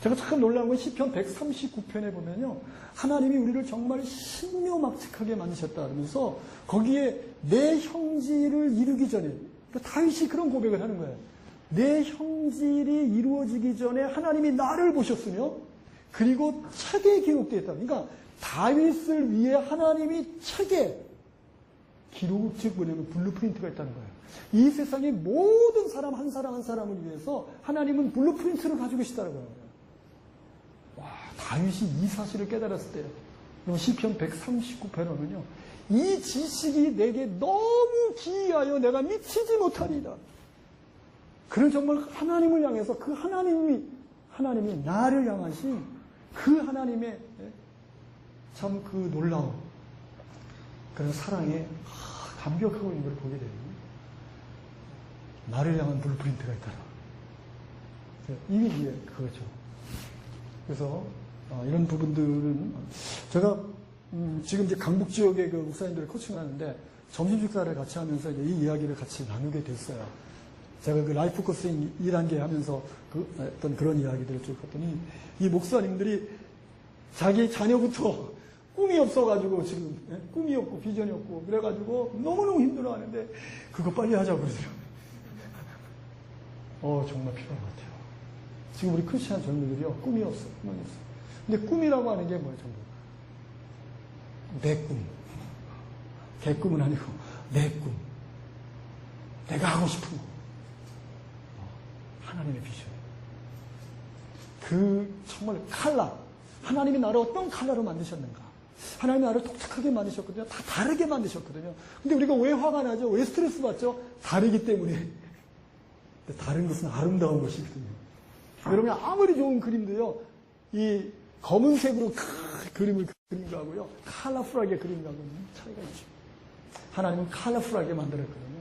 제가 참 놀라운 건 시편 139편에 보면요, 하나님이 우리를 정말 신묘막측하게 만드셨다 그러면서 거기에 내 형질을 이루기 전에, 그러니까 다윗이 그런 고백을 하는 거예요. 내 형질이 이루어지기 전에 하나님이 나를 보셨으며 그리고 책에 기록되어 있다. 그러니까 다윗을 위해 하나님이 책에 기록, 즉 뭐냐면 블루프린트가 있다는 거예요. 이 세상의 모든 사람 한 사람 한 사람을 위해서 하나님은 블루프린트를 가지고 계시다는 거예요. 와, 다윗이 이 사실을 깨달았을 때요. 시편 139편에는요. 이 지식이 내게 너무 기이하여 내가 미치지 못하리라. 그런 정말 하나님을 향해서 그 하나님이 나를 향하신 그 하나님의 참 그 놀라운 그런 사랑에 감격하고 있는 걸 보게 되는 나를 향한 블루프린트가 있더라. 이게 그거죠. 그래서 이런 부분들은 제가 지금 이제 강북 지역의 그 목사님들을 코칭하는데 점심 식사를 같이 하면서 이제 이 이야기를 같이 나누게 됐어요. 제가 그 라이프 코스팅 2단계 하면서 어떤 그런 이야기들을 쭉 했더니 이 목사님들이 자기 자녀부터 꿈이 없어가지고 지금 꿈이 없고 비전이 없고 그래가지고 너무너무 힘들어하는데 그거 빨리 하자고 그러더라고요. 정말 필요한 것 같아요. 지금 우리 크리스찬 젊은이들이요, 꿈이 없어. 근데 꿈이라고 하는 게 뭐예요, 전부? 내 꿈. 개 꿈은 아니고, 내 꿈. 내가 하고 싶은 거. 하나님의 비전. 정말 칼라. 하나님이 나를 어떤 칼라로 만드셨는가. 하나님이 나를 독특하게 만드셨거든요. 다 다르게 만드셨거든요. 근데 우리가 왜 화가 나죠? 왜 스트레스 받죠? 다르기 때문에. 다른 것은 아름다운 것이거든요. 여러분이 아무리 좋은 그림도요, 이 검은색으로 그림을 그린 거하고요, 컬러풀하게 그린 거하고는 차이가 있죠. 하나님은 컬러풀하게 만들었거든요.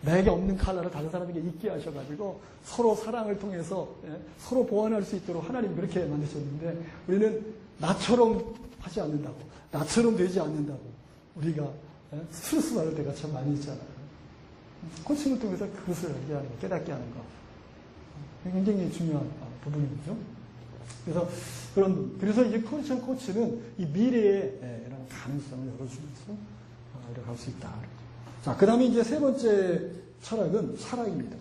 내게 없는 컬러를 다른 사람에게 있게 하셔가지고 서로 사랑을 통해서 서로 보완할 수 있도록 하나님 그렇게 만드셨는데 우리는 나처럼 하지 않는다고, 나처럼 되지 않는다고 우리가 스트레스 받을 때가 참 많이 있잖아요. 코칭을 통해서 그것을 알게 하는 거, 깨닫게 하는 거. 굉장히 중요한 부분이죠. 그래서 이제 크리스천 코치는 이 미래의 이런 가능성을 열어주면서 이렇게 갈 수 있다. 자, 그 다음에 이제 세 번째 철학은 사랑입니다.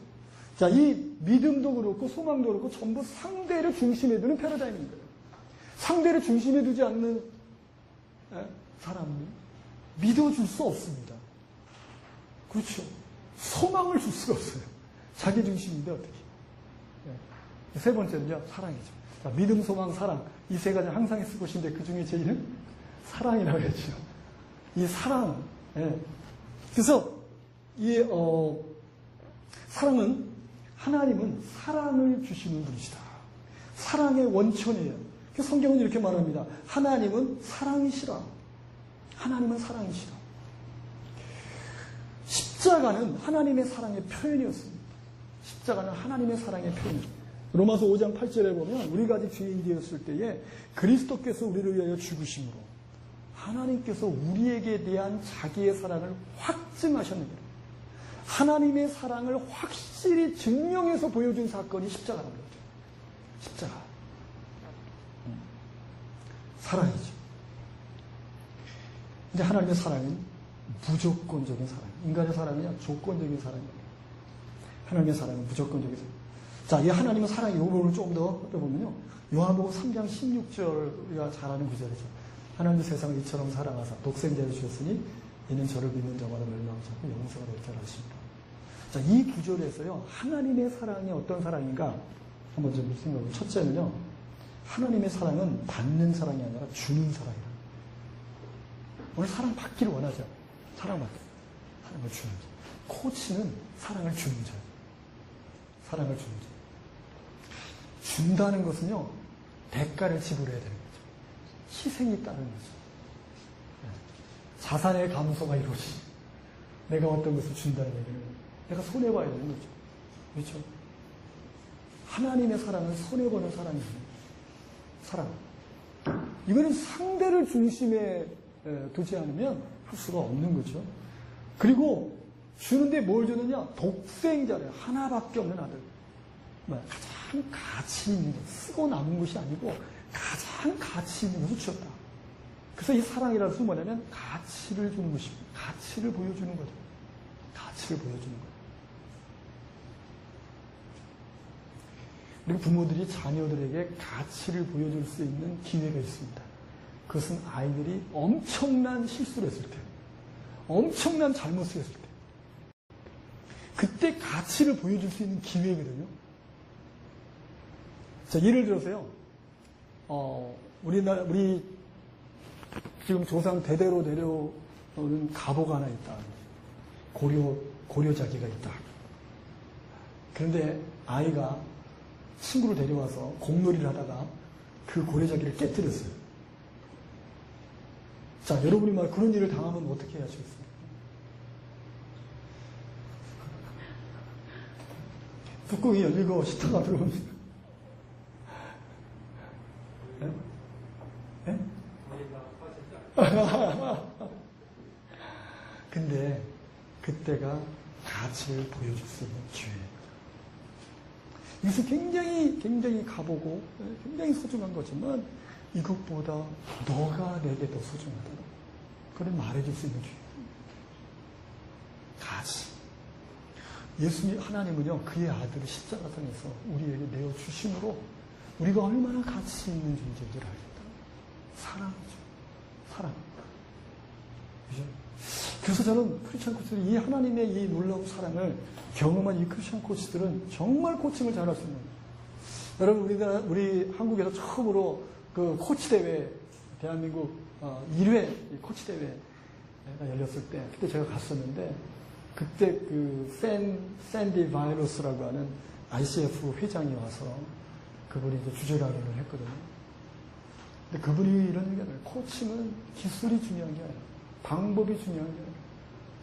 자, 이 믿음도 그렇고 소망도 그렇고 전부 상대를 중심에 두는 패러다임인 거예요. 상대를 중심에 두지 않는 사람은 믿어줄 수 없습니다. 그렇죠. 소망을 줄 수가 없어요. 자기 중심인데 어떻게. 세 번째는요, 사랑이죠. 자, 믿음, 소망, 사랑. 이 세 가지 항상 있을 것인데 그 중에 제일은 사랑이라고 했죠. 이 사랑. 그래서 이 사랑은 하나님은 사랑을 주시는 분이시다. 사랑의 원천이에요. 성경은 이렇게 말합니다. 하나님은 사랑이시라. 하나님은 사랑이시라. 십자가는 하나님의 사랑의 표현이었습니다. 십자가는 하나님의 사랑의 표현이에요. 로마서 5장 8절에 보면 우리가 아직 죄인 되었을 때에 그리스도께서 우리를 위하여 죽으심으로 하나님께서 우리에게 대한 자기의 사랑을 확증하셨느니라. 하나님의 사랑을 확실히 증명해서 보여준 사건이 십자가라는 거죠. 십자가. 사랑이죠. 이제 하나님의 사랑은 무조건적인 사랑. 인간의 사랑이야 조건적인 사랑이에요. 하나님의 사랑은 무조건적인 사랑. 자, 이 하나님의 사랑의 요구를 좀 더 살펴보면요. 요한복음 3장 16절 우리가 잘 아는 구절이죠. 하나님이 세상을 이처럼 사랑하사 독생자를 주셨으니 이는 저를 믿는 자마다 멸망하지 않고 영생을 얻게 하십니다. 자, 이 구절에서요. 하나님의 사랑이 어떤 사랑인가? 한번 좀 생각해보면 첫째는요. 하나님의 사랑은 받는 사랑이 아니라 주는 사랑이에요. 오늘 사랑 받기를 원하죠. 사랑을 주는 자. 코치는 사랑을 주는 자예요. 사랑을 주는 자. 준다는 것은요, 대가를 지불해야 되는 거죠. 희생이 따르는 거죠. 자산의 감소가 이루어지. 내가 어떤 것을 준다는 얘기는 내가 손해봐야 되는 거죠. 그렇죠? 하나님의 사랑은 손해보는 사랑이에요. 사랑. 이거는 상대를 중심에 두지 않으면 할 수가 없는 거죠. 그리고 주는데 뭘 주느냐? 독생자를 하나밖에 없는 아들. 가장 가치 있는 것, 쓰고 남은 것이 아니고 가장 가치 있는 것을 주셨다. 그래서 이 사랑이라는 것은 뭐냐면 가치를 주는 것입니다. 가치를 보여주는 거죠. 가치를 보여주는 거예요. 그리고 부모들이 자녀들에게 가치를 보여줄 수 있는 기회가 있습니다. 그것은 아이들이 엄청난 실수를 했을 때, 엄청난 잘못을 했을 때, 그때 가치를 보여줄 수 있는 기회거든요. 자, 예를 들어서요, 우리 지금 조상 대대로 내려오는 가보가 하나 있다. 고려자기가 있다. 그런데 아이가 친구를 데려와서 공놀이를 하다가 그 고려자기를 깨뜨렸어요. 자, 여러분이 말 그런 일을 당하면 어떻게 하시겠습니까? 뚜껑이 열리고 시타가 들어옵니다. 네? 네? 근데 그때가 가치를 보여줄 수 있는 기회예요. 이것은 굉장히 가보고 굉장히 소중한 거지만 이것보다 너가 내게 더 소중하다. 그걸 말해줄 수 있는 기회. 가치. 예수님 하나님은요 그의 아들을 십자가상에서 우리에게 내어 주심으로 우리가 얼마나 가치 있는 존재인지를 알겠다. 사랑이죠. 사랑. 그죠? 그래서 저는 크리스천 코치들이 이 하나님의 이 놀라운 사랑을 경험한 이 크리스천 코치들은 정말 코칭을 잘할 수 있는 거예요. 여러분 우리 한국에서 처음으로 그 코치 대회 대한민국 1회 코치 대회가 열렸을 때 그때 제가 갔었는데 그때 그 샌디 바이러스라고 하는 ICF 회장이 와서 그분이 이제 주제라기를 했거든요. 근데 그분이 이런 얘기를 코칭은 기술이 중요한 게 아니라 방법이 중요한 게 아니라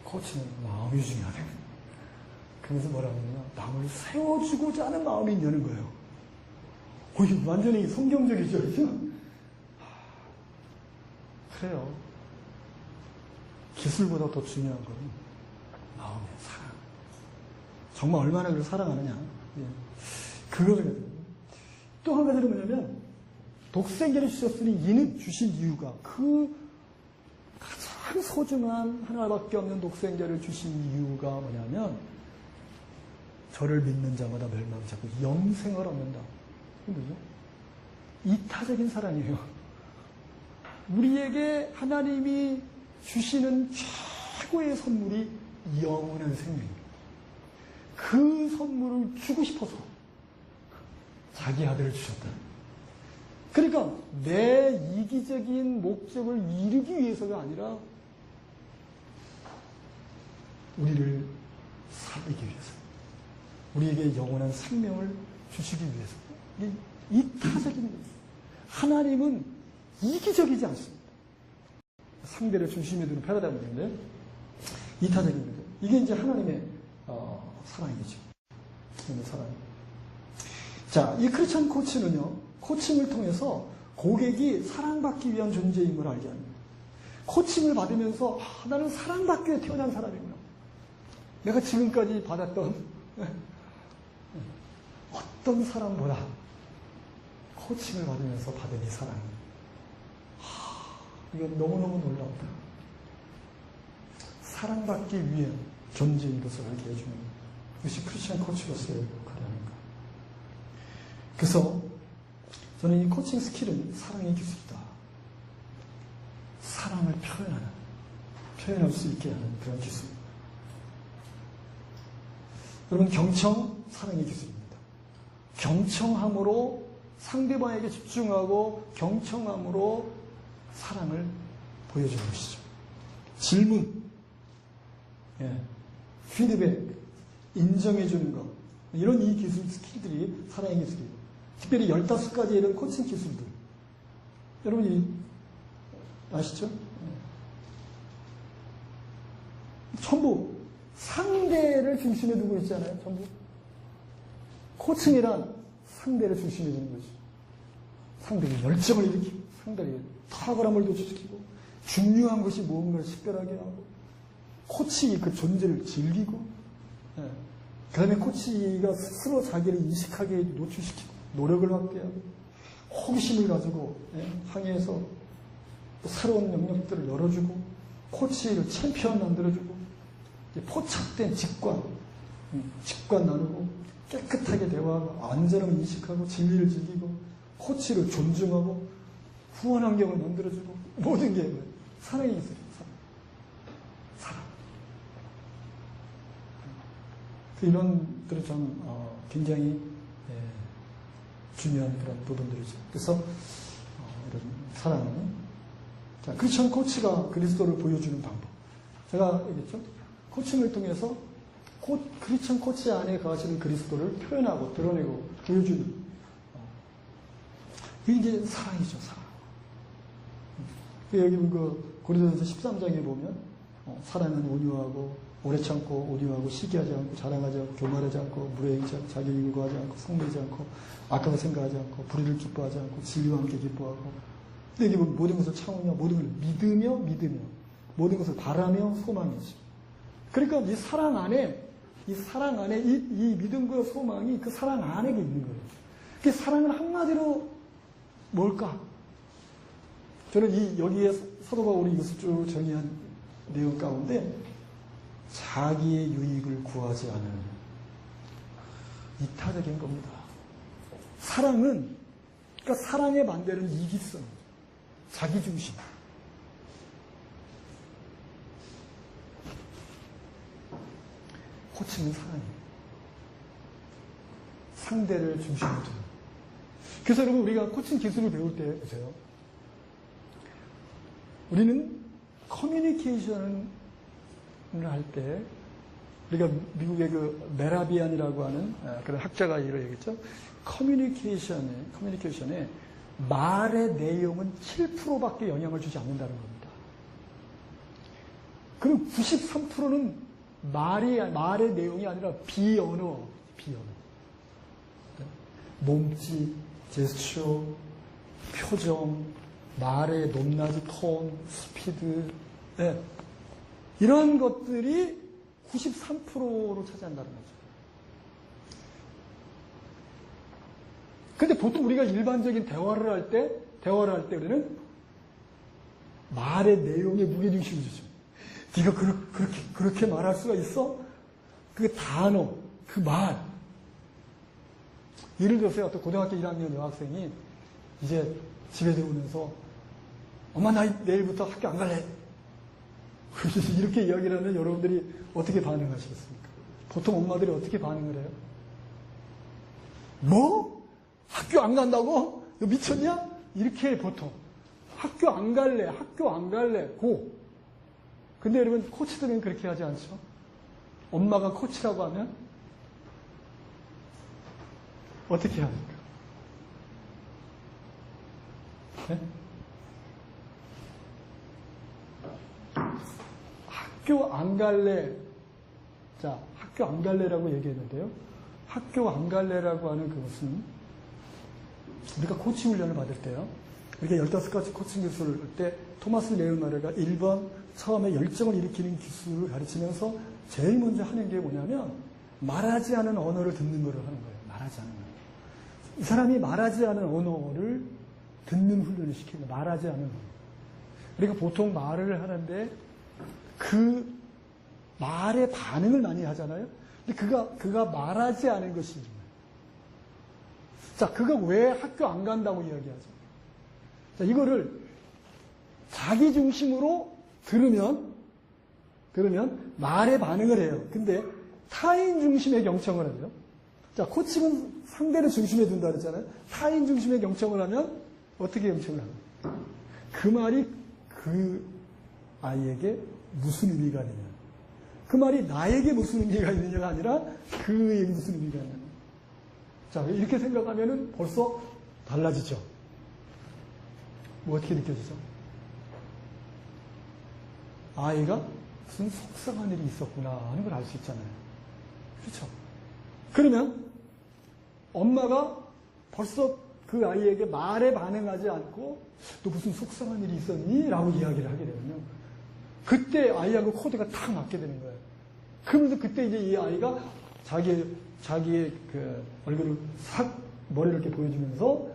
코칭은 마음이 중요하다. 그래서 뭐라고 하냐면 남을 세워주고자 하는 마음이 있냐는 거예요. 이게 완전히 성경적이죠, 그죠? 그래요. 기술보다 더 중요한 건 마음의 사랑. 정말 얼마나 그를 사랑하느냐. 그거거든요. 또 한 가지는 뭐냐면 독생자를 주셨으니 이는 주신 이유가 그 가장 소중한 하나밖에 없는 독생자를 주신 이유가 뭐냐면 저를 믿는 자마다 멸망하지 않고 영생을 얻는다. 그죠? 이타적인 사랑이에요. 우리에게 하나님이 주시는 최고의 선물이 영원한 생명입니다. 그 선물을 주고 싶어서 자기 아들을 주셨다. 그러니까 내 이기적인 목적을 이루기 위해서가 아니라 우리를 살리기 위해서, 우리에게 영원한 생명을 주시기 위해서. 이타적인 거예요. 하나님은 이기적이지 않습니다. 상대를 중심에 두는 패러다임인데 이타적인 거죠. 이게 이제 하나님의 사랑이죠. 하나님의 사랑. 자, 이 크리스천 코치는요, 코칭을 통해서 고객이 사랑받기 위한 존재인 걸 알게 합니다. 코칭을 받으면서 나는 사랑받기 위해 태어난 사람이구나. 내가 지금까지 받았던 어떤 사람보다 코칭을 받으면서 받은 이 사랑. 이건 너무너무 놀랍다. 사랑받기 위해 존재인 것을 알게 해주는 것이 크리스천 코치로서의 역할이라는 것. 그래서 저는 이 코칭 스킬은 사랑의 기술이다. 사랑을 표현할 수 있게 하는 그런 기술. 여러분, 경청, 사랑의 기술입니다. 경청함으로 상대방에게 집중하고 경청함으로 사랑을 보여주는 것이죠. 질문, 피드백, 인정해주는 것, 이런 이 기술, 스킬들이 사랑의 기술이에요. 특별히 15가지의 이런 코칭 기술들. 여러분이 아시죠? 전부 상대를 중심에 두고 있잖아요. 전부. 코칭이란 상대를 중심에 두는 거죠. 상대에게 열정을 일으키고, 상대에게 탁월함을 도출시키고, 중요한 것이 무언가를 식별하게 하고, 코치가 그 존재를 즐기고, 그 다음에 코치가 스스로 자기를 인식하게 노출시키고, 노력을 하게 하고, 호기심을 가지고 항해해서 새로운 영역들을 열어주고, 코치를 챔피언 만들어주고, 포착된 직관 나누고, 깨끗하게 대화하고, 안전함을 인식하고, 진리를 즐기고, 코치를 존중하고, 후원 환경을 만들어주고, 모든 게 사랑이 있어요. 사랑. 이런 들은 참 굉장히 중요한 그런 부분들이죠. 그래서 이런 사랑은, 자, 크리스천 코치가 그리스도를 보여주는 방법. 제가 얘기했죠. 코칭을 통해서 크리스천 코치 안에 거하시는 그리스도를 표현하고 드러내고 보여주는, 그게 이제 사랑이죠. 사랑. 여기 그 고린도전서 13장에 보면 사랑은 온유하고 오래 참고 온유하고 시기하지 않고 자랑하지 않고 교만하지 않고 무례하지 않고 자기 일구하지 않고 성내지 않고 악하게 생각하지 않고 불의를 기뻐하지 않고 진리와 함께 기뻐하고, 근데 이게 모든 것을 참으며 모든 것을 믿으며 모든 것을 바라며 소망이죠. 그러니까 이 사랑 안에 이 믿음과 소망이 그 사랑 안에 있는 거예요. 그 사랑은 한마디로 뭘까? 저는 여기에 사도 바울이 이것을 쭉 정의한 내용 가운데 자기의 유익을 구하지 않은 이타적인 겁니다. 사랑은, 그러니까 사랑의 반대는 이기성, 자기중심. 코칭은 사랑이에요. 상대를 중심으로 두는. 그래서 여러분, 우리가 코칭 기술을 배울 때 보세요. 우리는 커뮤니케이션을 할 때, 우리가 미국의 그 메라비안이라고 하는 그런 학자가 이런 얘기했죠. 커뮤니케이션에 말의 내용은 7%밖에 영향을 주지 않는다는 겁니다. 그럼 93%는 말의 내용이 아니라 비언어. 몸짓, 제스처, 표정, 말의 높낮이, 톤, 스피드, 이런 것들이 93%로 차지한다는 거죠. 근데 보통 우리가 일반적인 대화를 할 때 우리는 말의 내용에 무게중심을 주죠. 네가 그렇게 말할 수가 있어? 그 단어, 그 말. 예를 들어서 어떤 고등학교 1학년 여학생이 이제 집에 들어오면서 엄마 나 내일부터 학교 안 갈래. 이렇게 이야기를 하면 여러분들이 어떻게 반응하시겠습니까? 보통 엄마들이 어떻게 반응을 해요? 뭐? 학교 안 간다고? 너 미쳤냐? 이렇게 보통. 학교 안 갈래, 학교 안 갈래, 고. 근데 여러분, 코치들은 그렇게 하지 않죠? 엄마가 코치라고 하면 어떻게 합니까? 네? 학교 안 갈래. 자, 학교 안 갈래라고 얘기했는데요. 학교 안 갈래라고 하는 그것은 우리가 코칭 훈련을 받을 때요. 이렇게 15가지 코칭 기술을 할 때 토마스 레오나르가 1번 처음에 열정을 일으키는 기술을 가르치면서 제일 먼저 하는 게 뭐냐면 말하지 않은 언어를 듣는 거를 하는 거예요. 말하지 않은 언어. 이 사람이 말하지 않은 언어를 듣는 훈련을 시키는 거예요. 말하지 않은 언어. 그러니까 보통 말을 하는데 그 말에 반응을 많이 하잖아요. 근데 그가 말하지 않은 것이. 자, 그가 왜 학교 안 간다고 이야기하죠? 자, 이거를 자기 중심으로 들으면 말에 반응을 해요. 근데 타인 중심의 경청을 하죠. 자, 코칭은 상대를 중심에 둔다 그랬잖아요. 타인 중심의 경청을 하면 어떻게 경청을 하냐? 그 말이 그 아이에게 무슨 의미가 있느냐. 그 말이 나에게 무슨 의미가 있느냐가 아니라 그에게 무슨 의미가 있느냐. 자, 이렇게 생각하면은 벌써 달라지죠. 뭐 어떻게 느껴지죠? 아이가 무슨 속상한 일이 있었구나 하는 걸 알 수 있잖아요. 그렇죠? 그러면 엄마가 벌써 그 아이에게 말에 반응하지 않고 또 무슨 속상한 일이 있었니? 라고 이야기를 하게 되면요. 그때 아이하고 코드가 탁 맞게 되는 거예요. 그러면서 그때 이제 이 아이가 자기의 그 얼굴을 싹 머리를 이렇게 보여주면서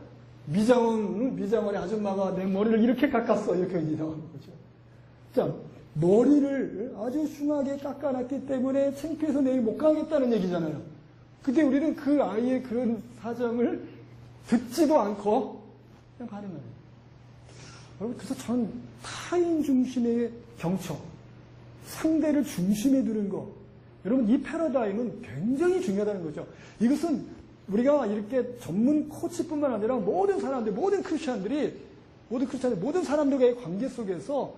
미장원의 아줌마가 내 머리를 이렇게 깎았어. 이렇게 이제 나오는 거죠. 자, 머리를 아주 흉하게 깎아놨기 때문에 창피해서 내일 못 가겠다는 얘기잖아요. 근데 우리는 그 아이의 그런 사정을 듣지도 않고 그냥 가는 거예요. 여러분, 그래서 저는 타인 중심의 경청, 상대를 중심에 두는 것. 여러분, 이 패러다임은 굉장히 중요하다는 거죠. 이것은 우리가 이렇게 전문 코치뿐만 아니라 모든 사람들, 모든 사람들과의 관계 속에서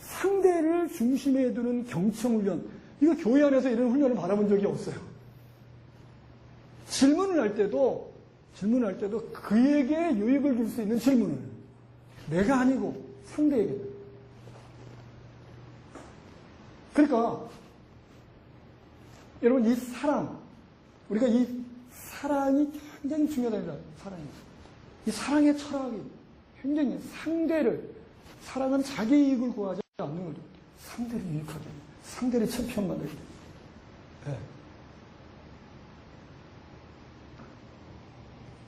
상대를 중심에 두는 경청 훈련. 이거 교회 안에서 이런 훈련을 받아본 적이 없어요. 질문을 할 때도 그에게 유익을 줄 수 있는 질문을. 내가 아니고 상대에게. 그러니까 여러분, 이 사랑, 우리가 이 사랑이 굉장히 중요하다. 사랑이. 이 사랑의 철학이 굉장히 사랑은 자기 이익을 구하지 않는 거죠. 상대를 유익하게, 상대를 챔피언 만들게. 네.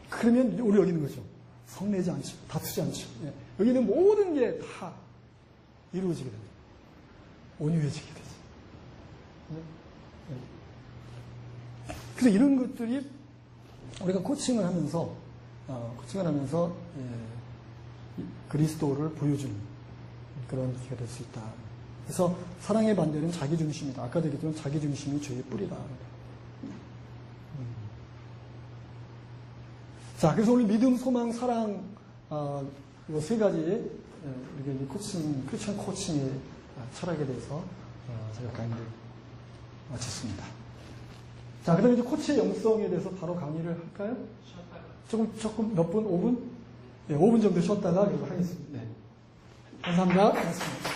그러면 우리 여기 있는 거죠. 성내지 않죠. 다투지 않죠. 네. 여기 있는 모든 게 다 이루어지게 됩니다. 온유해지게 되죠. 네. 네. 그래서 이런 것들이 우리가 코칭을 하면서 그리스도를 보여주는 그런 기회가 될 수 있다. 그래서 사랑의 반대는 자기중심이다. 아까도 얘기했지만 자기중심이 죄의 뿌리다. 자, 그래서 오늘 믿음, 소망, 사랑, 이 세 가지 우리가 크리스천 코칭의 철학에 대해서 제가 강의를 마쳤습니다. 자, 그다음에 이제 코치의 영성에 대해서 바로 강의를 할까요? 조금 몇 분? 5분? 네, 5분 정도 쉬었다가 하겠습니다. 네. 감사합니다. 고맙습니다.